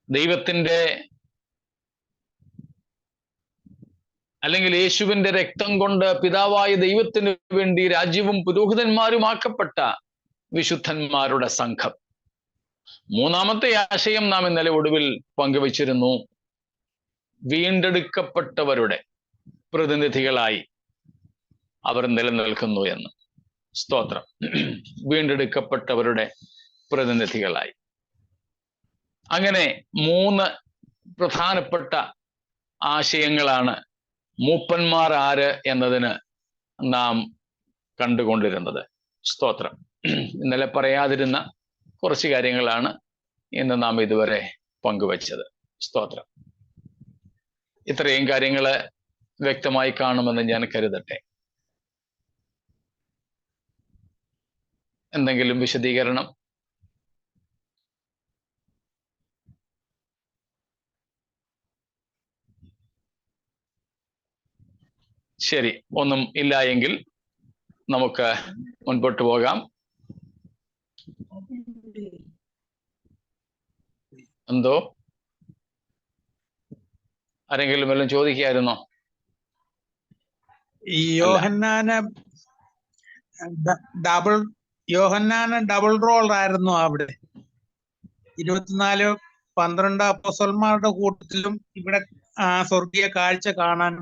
ദൈവത്തിന്റെ അല്ലെങ്കിൽ യേശുവിന്റെ രക്തം കൊണ്ട് പിതാവായ ദൈവത്തിന് വേണ്ടി രാജ്യവും പുരോഹിതന്മാരുമാക്കപ്പെട്ട വിശുദ്ധന്മാരുടെ സംഘം. മൂന്നാമത്തെ ആശയം നാം ഇന്നലെ ഒടുവിൽ പങ്കുവച്ചിരുന്നു. വീണ്ടെടുക്കപ്പെട്ടവരുടെ പ്രതിനിധികളായി അവർ നിലനിൽക്കുന്നു എന്ന്. സ്തോത്രം. വീണ്ടെടുക്കപ്പെട്ടവരുടെ പ്രതിനിധികളായി. അങ്ങനെ 3 പ്രധാനപ്പെട്ട ആശയങ്ങളാണ് മൂപ്പന്മാർ ആര് എന്നതിന് നാം കണ്ടുകൊണ്ടിരുന്നത്. സ്തോത്രം. ഇന്നലെ പറയാതിരുന്ന കുറച്ച് കാര്യങ്ങളാണ് ഇന്ന് നാം ഇതുവരെ പങ്കുവച്ചത്. സ്തോത്രം. ഇത്രയും കാര്യങ്ങള് വ്യക്തമായി കാണുമെന്ന് ഞാൻ കരുതട്ടെ. എന്തെങ്കിലും വിശദീകരണം? ശരി, ഒന്നും ഇല്ല എങ്കിൽ നമുക്ക് മുൻപോട്ട് പോകാം. എന്തോ ആരെങ്കിലും വല്ലതും ചോദിക്കായിരുന്നോ? ഈ യോഹന്നാന് ഡബിൾ റോൾ ആയിരുന്നു അവിടെ. 24 അപ്പോസ്തലന്മാരുടെ കൂട്ടത്തിലും ഇവിടെ സ്വർഗീയ കാഴ്ച കാണാൻ.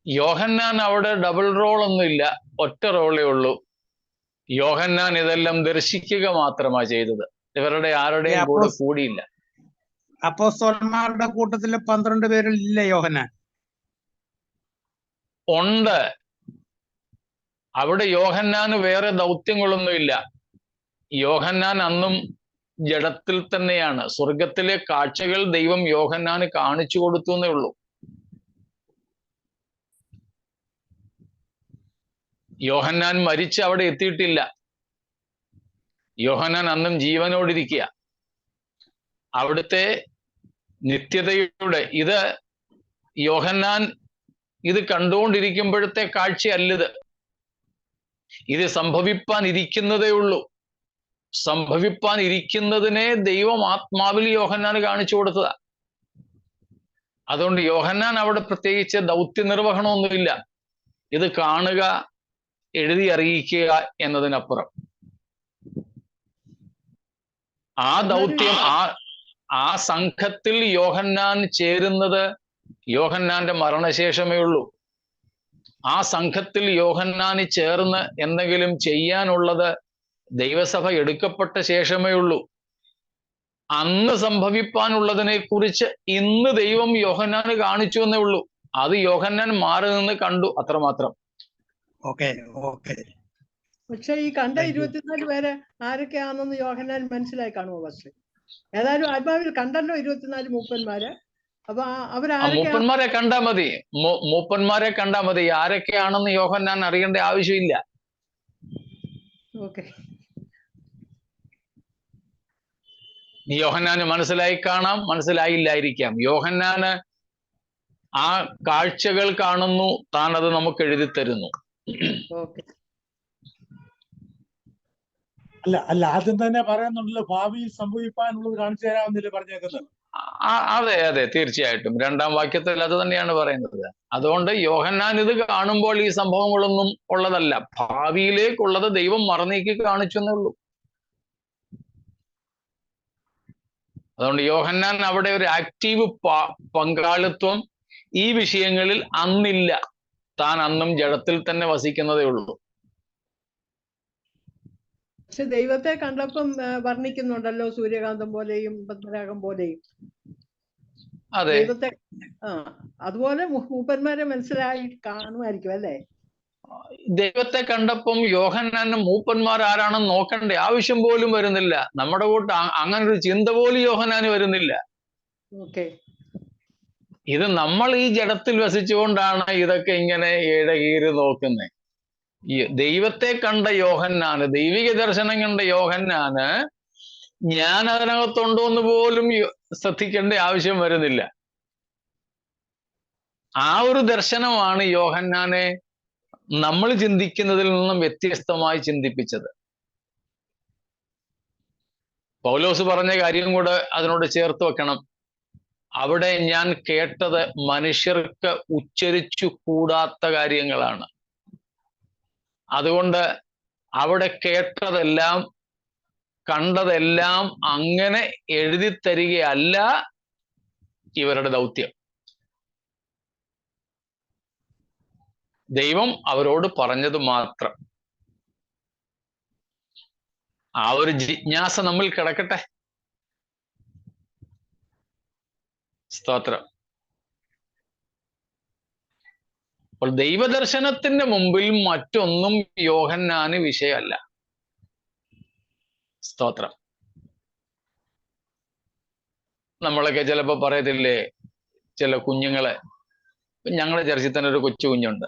യോഹന്നാൻ അവിടെ ഡബിൾ റോൾ ഒന്നുമില്ല, ഒറ്റ റോളേ ഉള്ളൂ. യോഹന്നാൻ ഇതെല്ലാം ദർശിക്കുക മാത്രമാണ് ചെയ്തത്. ഇവരുടെ ആരുടെയും കൂടെ കൂടിയില്ല. അപ്പോസ്തലന്മാരുടെ കൂട്ടത്തില് 12 പേരിൽ ഇല്ല യോഹന്നാൻ? ഉണ്ട്. അവിടെ യോഹന്നാന് വേറെ ദൗത്യങ്ങളൊന്നുമില്ല. യോഹന്നാൻ അന്നും ജഡത്തിൽ തന്നെയാണ്. സ്വർഗത്തിലെ കാഴ്ചകൾ ദൈവം യോഹന്നാന് കാണിച്ചു കൊടുത്തു എന്നേ ഉള്ളൂ. യോഹന്നാൻ മരിച്ച് അവിടെ എത്തിയിട്ടില്ല. യോഹന്നാൻ അന്നും ജീവനോടിരിക്കുക. അവിടുത്തെ നിത്യതയുടെ ഇത് യോഹന്നാൻ ഇത് കണ്ടുകൊണ്ടിരിക്കുമ്പോഴത്തെ കാഴ്ചയല്ലിത്. ഇത് സംഭവിപ്പാൻ ഇരിക്കുന്നതേ ഉള്ളൂ. സംഭവിപ്പാൻ ഇരിക്കുന്നതിനെ ദൈവം ആത്മാവിൽ യോഹന്നാന് കാണിച്ചു കൊടുത്തതാ. അതുകൊണ്ട് യോഹന്നാൻ അവിടെ പ്രത്യേകിച്ച് ദൗത്യ നിർവഹണമൊന്നുമില്ല. ഇത് കാണുക, എഴുതി അറിയിക്കുക എന്നതിനപ്പുറം ആ ദൗത്യം ആ സംഘത്തിൽ യോഹന്നാൻ ചേരുന്നത് യോഹന്നാന്റെ മരണശേഷമേ ഉള്ളൂ. ആ സംഘത്തിൽ യോഹന്നാന് ചേർന്ന് എന്തെങ്കിലും ചെയ്യാനുള്ളത് ദൈവസഭ എടുക്കപ്പെട്ട ശേഷമേ ഉള്ളൂ. അന്ന് സംഭവിപ്പാനുള്ളതിനെ കുറിച്ച് ഇന്ന് ദൈവം യോഹന്നാന് കാണിച്ചു എന്നേ ഉള്ളൂ. അത് യോഹന്നാൻ മാറി നിന്ന് കണ്ടു, അത്രമാത്രം. Okay okay. പക്ഷെ ഈ കണ്ട 24 പേര് ആരൊക്കെയാണെന്ന് യോഹന്നാൻ മനസ്സിലായി കാണുമോ പക്ഷെ? ഏതായാലും ആത്മാവിൽ കണ്ടല്ലോ 24 മൂപ്പന്മാര്. അപ്പൊ മൂപ്പന്മാരെ കണ്ടാ മതി, മൂപ്പന്മാരെ കണ്ടാ മതി. ആരൊക്കെയാണെന്ന് യോഹന്നാൻ അറിയേണ്ട ആവശ്യമില്ല. ഓക്കെ. യോഹന്നാന് മനസ്സിലായി കാണാം, മനസ്സിലായില്ലായിരിക്കാം. യോഹന്നാന് ആ കാഴ്ചകൾ കാണുന്നു, താൻ അത് നമുക്ക് എഴുതി തരുന്നു. അല്ല ആദ്യം തന്നെ പറയുന്നുണ്ടല്ലോ ഭാവിയിൽ സംഭവിക്കാനുള്ളത് കാണിച്ചു തരാമെന്നല്ലേ പറഞ്ഞേക്കുന്നത്. അതെ അതെ, തീർച്ചയായിട്ടും 2-ാം വാക്യത്തിൽ അത് തന്നെയാണ് പറയുന്നത്. അതുകൊണ്ട് യോഹന്നാൻ ഇത് കാണുമ്പോൾ ഈ സംഭവങ്ങളൊന്നും ഉള്ളതല്ല, ഭാവിയിലേക്കുള്ളത് ദൈവം മറന്നേക്ക് കാണിച്ചു എന്നേ ഉള്ളൂ. അതുകൊണ്ട് യോഹന്നാൻ അവിടെ ഒരു ആക്റ്റീവ് പങ്കാളിത്വം ഈ വിഷയങ്ങളിൽ അന്നില്ല. താൻ അന്നും ജഡത്തിൽ തന്നെ വസിക്കുന്നതേ ഉള്ളൂ. പക്ഷെ ദൈവത്തെ കണ്ടപ്പം വർണ്ണിക്കുന്നുണ്ടല്ലോ, സൂര്യകാന്തം പോലെയും പത്മരാഗം പോലെയും. അതെ, ദൈവത്തെ അതുപോലെ മൂപ്പന്മാരെ മനസ്സിലായി കാണുമായിരിക്കും അല്ലേ? ദൈവത്തെ കണ്ടപ്പം യോഹന്നാന് മൂപ്പന്മാർ ആരാണെന്ന് നോക്കേണ്ട ആവശ്യം പോലും വരുന്നില്ല. നമ്മുടെ കൂട്ട് അങ്ങനെ ഒരു ചിന്ത പോലും യോഹന്നാന് വരുന്നില്ല. ഇത് നമ്മൾ ഈ ജഡത്തിൽ വസിച്ചുകൊണ്ടാണ് ഇതൊക്കെ ഇങ്ങനെ ഇഴകീറി നോക്കുന്നത്. ദൈവത്തെ കണ്ട യോഹന്നാന്, ദൈവിക ദർശനം കണ്ട യോഹന്നാന് ഞാൻ അതിനകത്തുണ്ടോ എന്ന് പോലും ശ്രദ്ധിക്കേണ്ട ആവശ്യം വരുന്നില്ല. ആ ഒരു ദർശനമാണ് യോഹന്നാനെ നമ്മൾ ചിന്തിക്കുന്നതിൽ നിന്നും വ്യത്യസ്തമായി ചിന്തിപ്പിച്ചത്. പൗലോസ് പറഞ്ഞ കാര്യം കൂടെ അതിനോട് ചേർത്ത് വെക്കണം. അവിടെ ഞാൻ കേട്ടത് മനുഷ്യർക്ക് ഉച്ചരിച്ചു കൂടാത്ത കാര്യങ്ങളാണ്. അതുകൊണ്ട് അവിടെ കേട്ടതെല്ലാം കണ്ടതെല്ലാം അങ്ങനെ എഴുതി തരികയല്ല ഇവരുടെ ദൗത്യം. ദൈവം അവരോട് പറഞ്ഞത് മാത്രം. ആ ഒരു ജിജ്ഞാസ നമ്മിൽ കിടക്കട്ടെ. സ്തോത്രം. അപ്പോൾ ദൈവദർശനത്തിന്റെ മുമ്പിൽ മറ്റൊന്നും യോഹന്നാന് വിഷയമല്ല. സ്തോത്രം. നമ്മളൊക്കെ ചിലപ്പോ പറയത്തില്ലേ, ചില കുഞ്ഞുങ്ങളെ, ഞങ്ങളുടെ ചർച്ചിൽ തന്നെ ഒരു കൊച്ചു കുഞ്ഞുണ്ട്,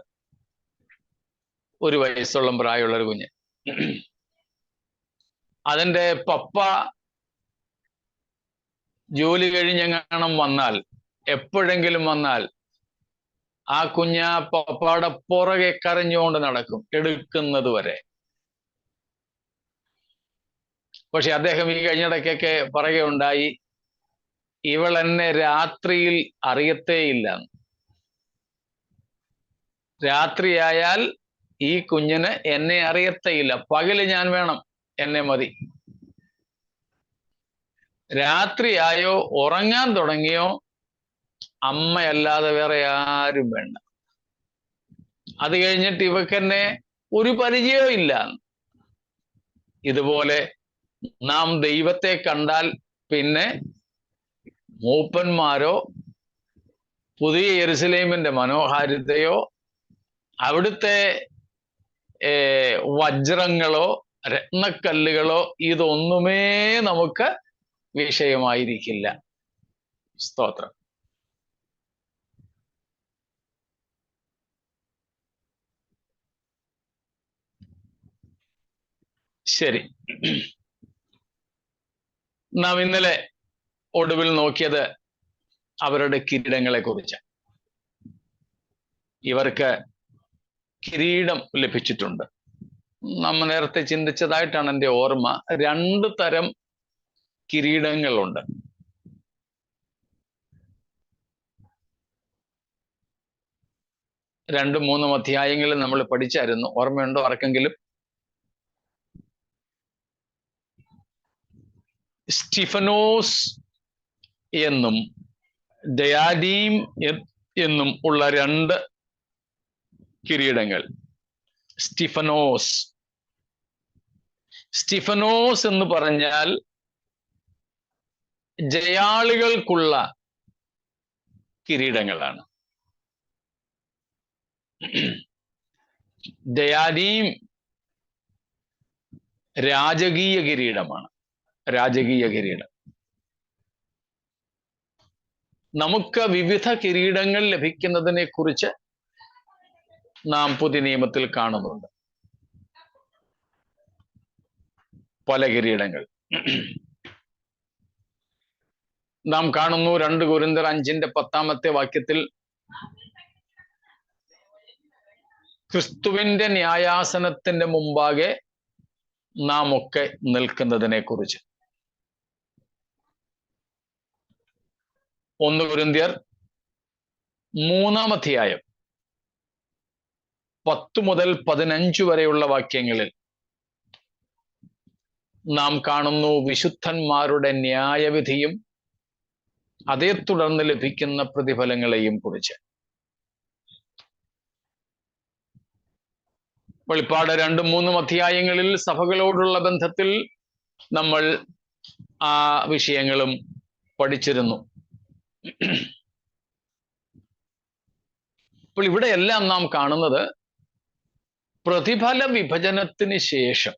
1 വയസ്സോളം പ്രായമുള്ളൊരു കുഞ്ഞ്. അതിൻ്റെ പപ്പ ജോലി കഴിഞ്ഞെങ്ങാനും വന്നാൽ, എപ്പോഴെങ്കിലും വന്നാൽ, ആ കുഞ്ഞ് പപ്പയുടെ പുറകെ കരഞ്ഞുകൊണ്ട് നടക്കും എടുക്കുന്നത് വരെ. പക്ഷെ അദ്ദേഹം ഈ കഴിഞ്ഞിടയ്ക്കൊക്കെ പറയുകയുണ്ടായി, ഇവൾ എന്നെ രാത്രിയിൽ അറിയത്തേയില്ല. രാത്രിയായാൽ ഈ കുഞ്ഞിന് എന്നെ അറിയത്തേയില്ല, പകല് ഞാൻ വേണം, എന്നെ മതി. രാത്രിയായോ ഉറങ്ങാൻ തുടങ്ങിയോ അമ്മയല്ലാതെ വേറെ ആരും വേണ്ട. അത് കഴിഞ്ഞിട്ട് ഇവക്കെന്നെ ഒരു പരിചയവും ഇല്ല. ഇതുപോലെ നാം ദൈവത്തെ കണ്ടാൽ പിന്നെ മൂപ്പന്മാരോ പുതിയ യെരുശലേമിന്റെ മനോഹാരിതയോ അവിടുത്തെ വജ്രങ്ങളോ രത്നക്കല്ലുകളോ ഇതൊന്നുമേ നമുക്ക് വിഷയമായിരിക്കില്ല. സ്തോത്രം. ശരി, നാം ഇന്നലെ ഒടുവിൽ നോക്കിയത് അവരുടെ കിരീടങ്ങളെ കുറിച്ച്. ഇവർക്ക് കിരീടം ലഭിച്ചിട്ടുണ്ട്. നമ്മൾ നേരത്തെ ചിന്തിച്ചതായിട്ടാണ് എൻ്റെ ഓർമ്മ. 2 തരം കിരീടങ്ങളുണ്ട്. രണ്ടും മൂന്നും അധ്യായങ്ങളിൽ നമ്മൾ പഠിച്ചായിരുന്നു. ഓർമ്മയുണ്ടോ ആർക്കെങ്കിലും? സ്റ്റിഫനോസ് എന്നും ഡയാഡീം എന്നും ഉള്ള 2 കിരീടങ്ങൾ. സ്റ്റിഫനോസ് എന്ന് പറഞ്ഞാൽ ജയാളികൾക്കുള്ള കിരീടങ്ങളാണ്. ദയാനീം രാജകീയ കിരീടമാണ്. രാജകീയ കിരീടം. നമുക്ക് വിവിധ കിരീടങ്ങൾ ലഭിക്കുന്നതിനെ കുറിച്ച് നാം പുതിയ നിയമത്തിൽ കാണുന്നുണ്ട്. പല കിരീടങ്ങൾ നാം കാണുന്നു. 2 കൊരിന്ത്യർ 5:10 വാക്യത്തിൽ ക്രിസ്തുവിന്റെ ന്യായാസനത്തിന്റെ മുമ്പാകെ നാം ഒക്കെ നിൽക്കുന്നതിനെ കുറിച്ച്. 1 കൊരിന്ത്യർ 3 10 മുതൽ 15 വരെയുള്ള വാക്യങ്ങളിൽ നാം കാണുന്നു വിശുദ്ധന്മാരുടെ ന്യായവിധിയും അതേ തുടർന്ന് ലഭിക്കുന്ന പ്രതിഫലങ്ങളെയും കുറിച്ച്. വെളിപ്പാട് 2-3 അധ്യായങ്ങളിൽ സഭകളോടുള്ള ബന്ധത്തിൽ നമ്മൾ ആ വിഷയങ്ങളും പഠിച്ചിരുന്നു. അപ്പോൾ ഇവിടെയെല്ലാം നാം കാണുന്നത് പ്രതിഫല വിഭജനത്തിന് ശേഷം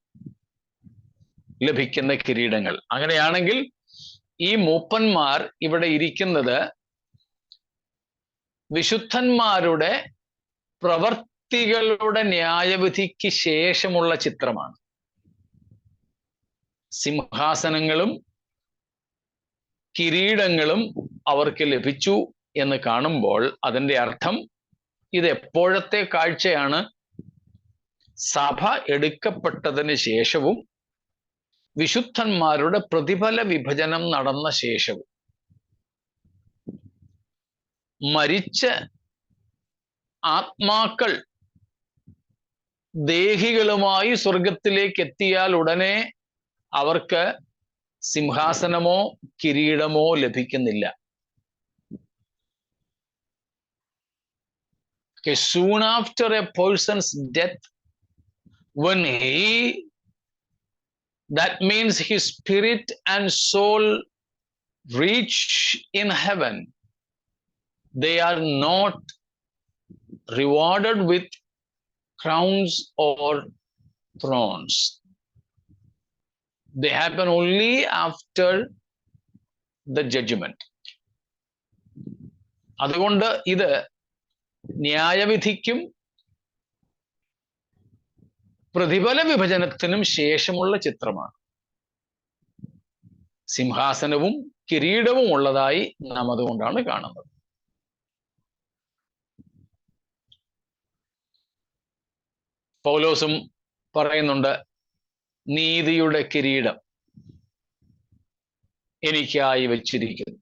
ലഭിക്കുന്ന കിരീടങ്ങൾ. അങ്ങനെയാണെങ്കിൽ ഈ മൂപ്പന്മാർ ഇവിടെ ഇരിക്കുന്നത് വിശുദ്ധന്മാരുടെ പ്രവർത്തികളുടെ ന്യായവിധിക്ക് ശേഷമുള്ള ചിത്രമാണ്. സിംഹാസനങ്ങളും കിരീടങ്ങളും അവർക്ക് ലഭിച്ചു എന്ന് കാണുമ്പോൾ അതിൻ്റെ അർത്ഥം ഇത് എപ്പോഴത്തെ കാഴ്ചയാണ്? സഭ എടുക്കപ്പെട്ടതിന് ശേഷവും വിശുദ്ധന്മാരുടെ പ്രതിഫല വിഭജനം നടന്ന ശേഷവും. മരിച്ച ആത്മാക്കൾ ദേഹികളുമായി സ്വർഗത്തിലേക്ക് എത്തിയാൽ ഉടനെ അവർക്ക് സിംഹാസനമോ കിരീടമോ ലഭിക്കുന്നില്ല. Soon after a person's death, when that means his spirit and soul reach in heaven, they are not rewarded with crowns or thrones. They happen only after the judgment. അതുകൊണ്ട് ഇത് ന്യായവിധിക്കും പ്രതിഫല വിഭജനത്തിനും ശേഷമുള്ള ചിത്രമാണ്. സിംഹാസനവും കിരീടവും ഉള്ളതായി നാം അതുകൊണ്ടാണ് കാണുന്നത്. പൗലോസും പറയുന്നുണ്ട്, നീതിയുടെ കിരീടം എനിക്കായി വച്ചിരിക്കുന്നു.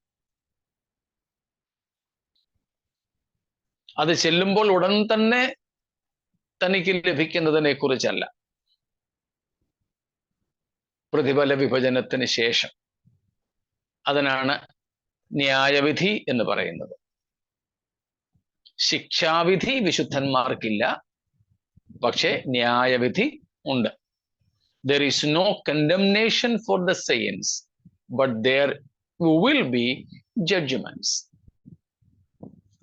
അത് ചെല്ലുമ്പോൾ ഉടൻ തന്നെ തനിക്ക് ലഭിക്കുന്നതിനെ കുറിച്ചല്ല, പ്രതിഫല വിഭജനത്തിന് ശേഷം. അതിനാണ് ന്യായവിധി എന്ന് പറയുന്നത്. ശിക്ഷാവിധി വിശുദ്ധന്മാർക്കില്ല, പക്ഷെ ന്യായവിധി ഉണ്ട്. There is no condemnation for the saints, but there will be judgments.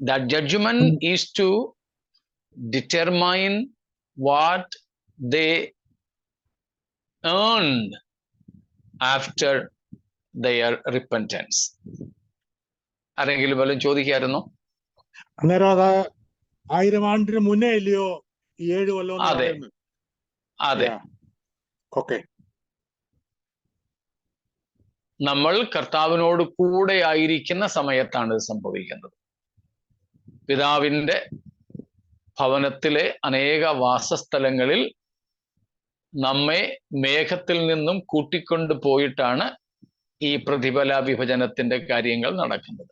That judgment is to determine what they earned after their repentance. ആരെങ്കിലും വല്ലതും ചോദിക്കായിരുന്നോ? അന്നേരം അത് 1000 ആണ്ടിന് മുന്നേ ഇല്ലയോ ഈ 7 കൊല്ലം? അതെ, അതെ. ഓക്കെ. നമ്മൾ കർത്താവിനോട് കൂടെ ആയിരിക്കുന്ന സമയത്താണ് ഇത് സംഭവിക്കുന്നത്. പിതാവിൻ്റെ ഭവനത്തിലെ അനേക വാസസ്ഥലങ്ങളിൽ നമ്മെ മേഘത്തിൽ നിന്നും കൂട്ടിക്കൊണ്ടു പോയിട്ടാണ് ഈ പ്രതിഫല വിഭജനത്തിന്റെ കാര്യങ്ങൾ നടക്കുന്നത്.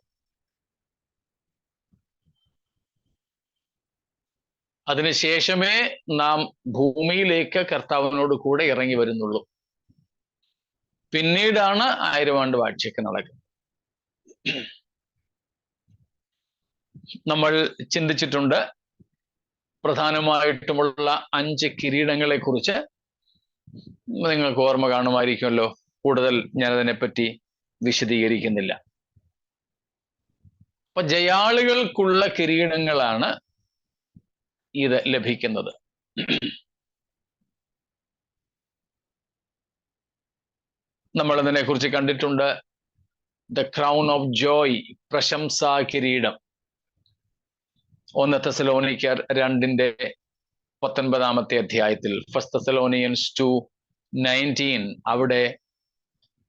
അതിനുശേഷമേ നാം ഭൂമിയിലേക്ക് കർത്താവിനോട് കൂടെ ഇറങ്ങി വരുന്നുള്ളൂ. പിന്നീടാണ് 1000 ആണ്ട് വാഴ്ചയ്ക്ക് നടക്കുന്നത്. നമ്മൾ ചിന്തിച്ചിട്ടുണ്ട് പ്രധാനമായിട്ടുമുള്ള 5 കിരീടങ്ങളെ കുറിച്ച്. നിങ്ങൾക്ക് ഓർമ്മ കാണുമായിരിക്കുമല്ലോ. കൂടുതൽ ഞാനതിനെപ്പറ്റി വിശദീകരിക്കുന്നില്ല. അപ്പൊ ജയാളികൾക്കുള്ള കിരീടങ്ങളാണ് ഇത് ലഭിക്കുന്നത്. നമ്മൾ ഇതിനെ കുറിച്ച് കണ്ടിട്ടുണ്ട്. ദ ക്രൗൺ ഓഫ് ജോയ്, പ്രശംസാ കിരീടം. 1 തെസ്സലോനിക്കർ 2:19 അധ്യായത്തിൽ, 1 തെസ്സലോനിയൻസ് 2:19, അവിടെ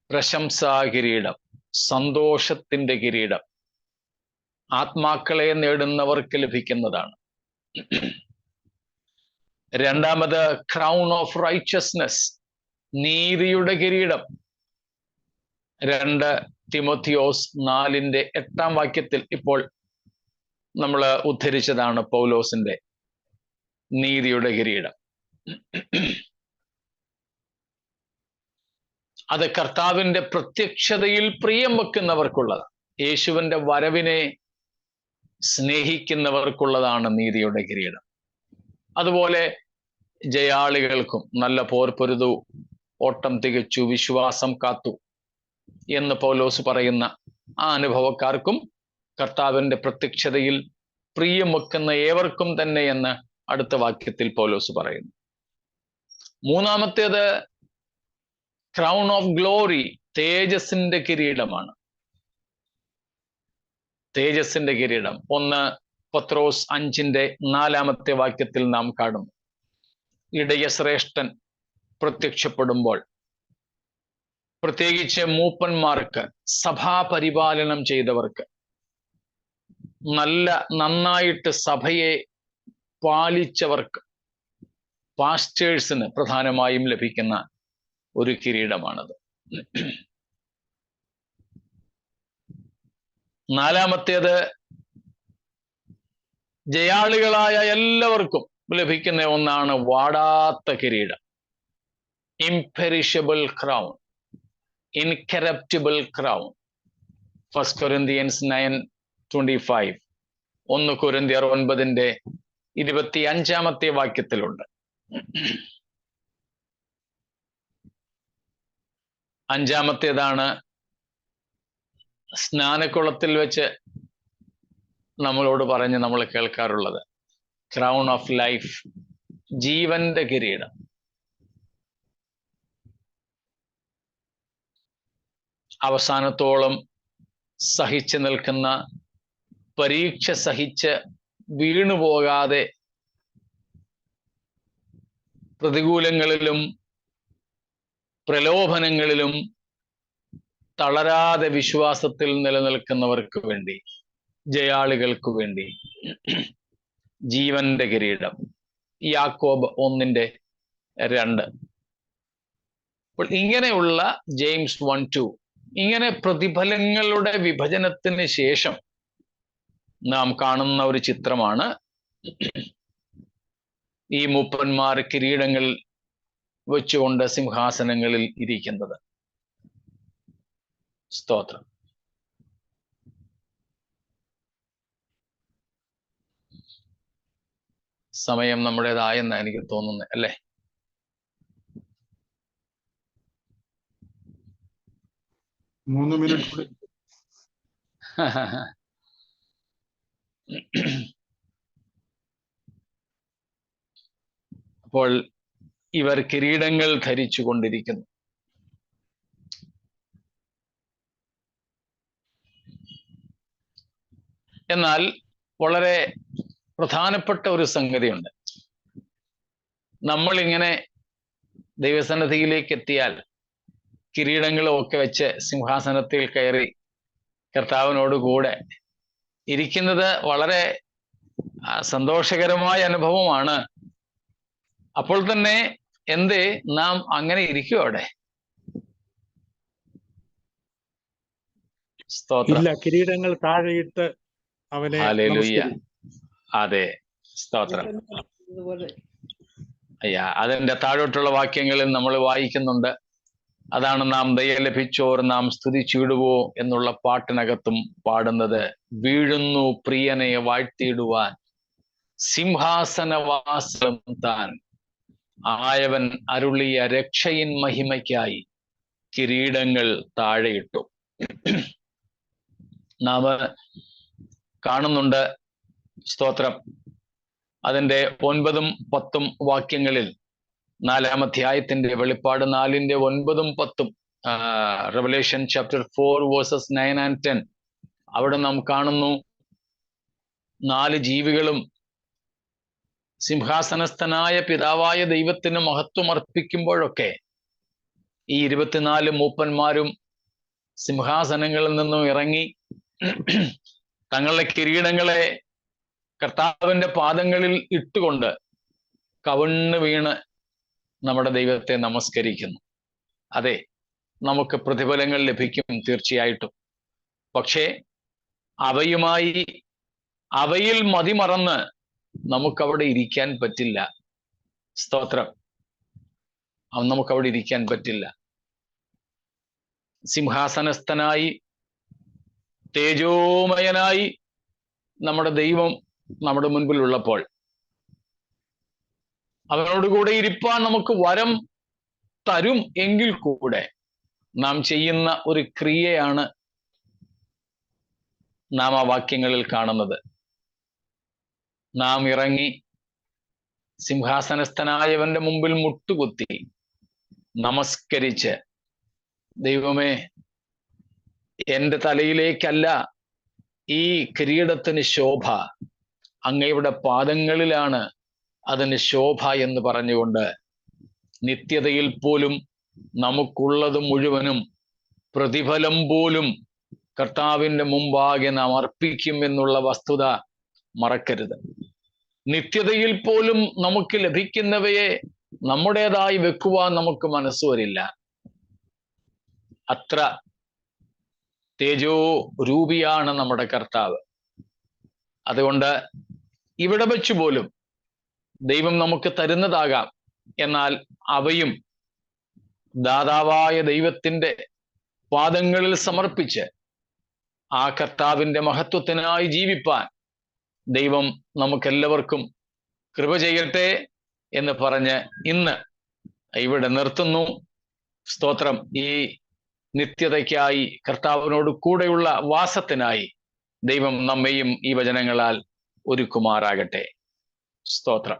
പ്രശംസാ കിരീടം, സന്തോഷത്തിന്റെ കിരീടം ആത്മാക്കളെ നേടുന്നവർക്ക് ലഭിക്കുന്നതാണ്. രണ്ടാമത് ക്രൗൺ ഓഫ് റൈച്ചസ്നെസ്, നീതിയുടെ കിരീടം. 2 തിമോത്തിയോസ് 4:8 ഇപ്പോൾ നമ്മൾ ഉദ്ധരിച്ചതാണ് പൗലോസിന്റെ നീതിയുടെ കിരീടം. അത് കർത്താവിന്റെ പ്രത്യക്ഷതയിൽ പ്രിയം വെക്കുന്നവർക്കുള്ളതാണ്. യേശുവിന്റെ വരവിനെ സ്നേഹിക്കുന്നവർക്കുള്ളതാണ് നീതിയുടെ കിരീടം. അതുപോലെ ജയാളികൾക്കും നല്ല പോർ പൊരുതു, ഓട്ടം തികച്ചു, വിശ്വാസം കാത്തു എന്ന് പൗലോസ് പറയുന്ന ആ അനുഭവക്കാർക്കും കർത്താവിന്റെ പ്രത്യക്ഷതയിൽ പ്രിയം വെക്കുന്ന ഏവർക്കും തന്നെ എന്ന് അടുത്ത വാക്യത്തിൽ പൗലോസ് പറയുന്നു. മൂന്നാമത്തേത് ക്രൗൺ ഓഫ് ഗ്ലോറി, തേജസ്സിന്റെ കിരീടമാണ്. തേജസ്സിന്റെ കിരീടം 1 പത്രോസ് 5:4 നാം കാണുന്നു. ഇടയശ്രേഷ്ഠൻ പ്രത്യക്ഷപ്പെടുമ്പോൾ പ്രത്യേകിച്ച് മൂപ്പന്മാർക്ക്, സഭാപരിപാലനം ചെയ്തവർക്ക്, നന്നായിട്ട് സഭയെ പാലിച്ചവർക്ക്, പാസ്റ്റേഴ്സിന് പ്രധാനമായും ലഭിക്കുന്ന ഒരു കിരീടമാണത്. നാലാമത്തേത് ജയാളികളായ എല്ലാവർക്കും ലഭിക്കുന്ന ഒന്നാണ് വാടാത്ത കിരീടം, imperishable crown, incorruptible crown. 1 Corinthians 9:25, 1 കൊരിന്ത്യർ 9:25 അഞ്ചാമത്തേതാണ് സ്നാനക്കുളത്തിൽ വെച്ച് നമ്മളോട് പറഞ്ഞ് നമ്മൾ കേൾക്കാറുള്ളത്, ക്രൗൺ ഓഫ് ലൈഫ്, ജീവന്റെ കിരീടം. അവസാനത്തോളം സഹിച്ചു നിൽക്കുന്ന, പരീക്ഷ സഹിച്ച് വീണുപോകാതെ പ്രതികൂലങ്ങളിലും പ്രലോഭനങ്ങളിലും തളരാതെ വിശ്വാസത്തിൽ നിലനിൽക്കുന്നവർക്ക് വേണ്ടി, ജയാളികൾക്ക് വേണ്ടി ജീവന്റെ കിരീടം. യാക്കോബ് 1:2. അപ്പോൾ ഇങ്ങനെയുള്ള ജെയിംസ് 1:2, ഇങ്ങനെ പ്രതിഫലങ്ങളുടെ വിഭജനത്തിന് ശേഷം നാം കാണുന്ന ഒരു ചിത്രമാണ് ഈ മൂപ്പന്മാർ കിരീടങ്ങൾ വെച്ചുകൊണ്ട് സിംഹാസനങ്ങളിൽ ഇരിക്കുന്നത്. സ്തോത്രം. സമയം നമ്മുടേതായെന്ന് എനിക്ക് തോന്നുന്നത്, അല്ലേ? മൂന്ന് മിനിറ്റ് കൂടി. അപ്പോൾ ഇവർ കിരീടങ്ങൾ ധരിച്ചു കൊണ്ടിരിക്കുന്നു. എന്നാൽ വളരെ പ്രധാനപ്പെട്ട ഒരു സംഗതിയുണ്ട്. നമ്മളിങ്ങനെ ദൈവസന്നിധിയിലേക്ക് എത്തിയാൽ കിരീടങ്ങളും ഒക്കെ വെച്ച് സിംഹാസനത്തിൽ കയറി കർത്താവിനോട് കൂടെ ഇരിക്കുന്നത് വളരെ സന്തോഷകരമായ അനുഭവമാണ്. അപ്പോൾ തന്നെ എന്തേ നാം അങ്ങനെ ഇരിക്കും അവിടെ? സ്തോത്രം. ഇല്ല, കിരീടങ്ങൾ താഴെയിട്ട് അവനെ ഹല്ലേലൂയ. അതെ, സ്തോത്രം. അതുപോലെ അയ്യാ, അതിന്റെ താഴോട്ടുള്ള വാക്യങ്ങളിൽ നമ്മൾ വായിക്കുന്നുണ്ട്. അതാണ് നാം ദയ ലഭിച്ചോർ നാം സ്തുതിച്ചിടുവോ എന്നുള്ള പാട്ടിനകത്തും പാടുന്നത്. വീഴുന്നു പ്രിയനെ വാഴ്ത്തിയിടുവാൻ സിംഹാസനവാസം താൻ ആയവൻ അരുളിയ രക്ഷയിൻ മഹിമയ്ക്കായി കിരീടങ്ങൾ താഴെയിട്ടു. നാം കാണുന്നുണ്ട്. സ്തോത്രം. അതിൻ്റെ 9ഉം 10ഉം വാക്യങ്ങളിൽ 4-ാം അധ്യായത്തിന്റെ വെളിപ്പാട് 4-ന്റെ 9ഉം 10ഉം, റെവലേഷൻ ചാപ്റ്റർ 4 വേഴ്സസ് 9 and 10, അവിടെ നാം കാണുന്നു 4 ജീവികളും സിംഹാസനസ്ഥനായ പിതാവായ ദൈവത്തിന് മഹത്വം അർപ്പിക്കുമ്പോഴൊക്കെ ഈ 24 മൂപ്പന്മാരും സിംഹാസനങ്ങളിൽ നിന്നും ഇറങ്ങി തങ്ങളുടെ കിരീടങ്ങളെ കർത്താവിന്റെ പാദങ്ങളിൽ ഇട്ടുകൊണ്ട് കവിണ്ണ് വീണ് നമ്മുടെ ദൈവത്തെ നമസ്കരിക്കുന്നു. അതെ, നമുക്ക് പ്രതിഫലങ്ങൾ ലഭിക്കും തീർച്ചയായിട്ടും. പക്ഷേ അവയിൽ മതിമറന്ന് നമുക്കവിടെ ഇരിക്കാൻ പറ്റില്ല. സ്തോത്രം. നമുക്കവിടെ ഇരിക്കാൻ പറ്റില്ല. സിംഹാസനസ്ഥനായി തേജോമയനായി നമ്മുടെ ദൈവം നമ്മുടെ മുൻപിൽ ഉള്ളപ്പോൾ അവനോടുകൂടെ ഇരിപ്പാൻ നമുക്ക് വരം തരും എങ്കിൽ കൂടെ നാം ചെയ്യുന്ന ഒരു ക്രിയയാണ് നാം ആ വാക്യങ്ങളിൽ കാണുന്നത്. നാം ഇറങ്ങി സിംഹാസനസ്ഥനായവന്റെ മുമ്പിൽ മുട്ടുകുത്തി നമസ്കരിച്ച്, ദൈവമേ, എൻ്റെ തലയിലേക്കല്ല ഈ കിരീടത്തിന് ശോഭ, അങ്ങയുടെ പാദങ്ങളിലാണ് അതിന് ശോഭ എന്ന് പറഞ്ഞുകൊണ്ട് നിത്യതയിൽ പോലും നമുക്കുള്ളത് മുഴുവനും പ്രതിഫലം പോലും കർത്താവിൻ്റെ മുമ്പാകെ നാം അർപ്പിക്കും എന്നുള്ള വസ്തുത മറക്കരുത്. നിത്യതയിൽ പോലും നമുക്ക് ലഭിക്കുന്നവയെ നമ്മുടേതായി വെക്കുവാൻ നമുക്ക് മനസ്സ് വരില്ല. അത്ര തേജോ രൂപിയാണ് നമ്മുടെ കർത്താവ്. അതുകൊണ്ട് ഇവിടെ വെച്ച് പോലും ദൈവം നമുക്ക് തരുന്നതാകാം, എന്നാൽ അവയും ദാതാവായ ദൈവത്തിൻ്റെ പാദങ്ങളിൽ സമർപ്പിച്ച് ആ കർത്താവിൻ്റെ മഹത്വത്തിനായി ജീവിപ്പാൻ ദൈവം നമുക്കെല്ലാവർക്കും കൃപ ചെയ്യട്ടെ എന്ന് പറഞ്ഞ് ഇന്ന് ഇവിടെ നിർത്തുന്നു. സ്തോത്രം. ഈ നിത്യതയ്ക്കായി കർത്താവിനോട് കൂടെയുള്ള വാസത്തിനായി ദൈവം നമ്മെയും ഈ വചനങ്ങളാൽ ഒരുക്കുമാറാകട്ടെ. സ്തോത്രം.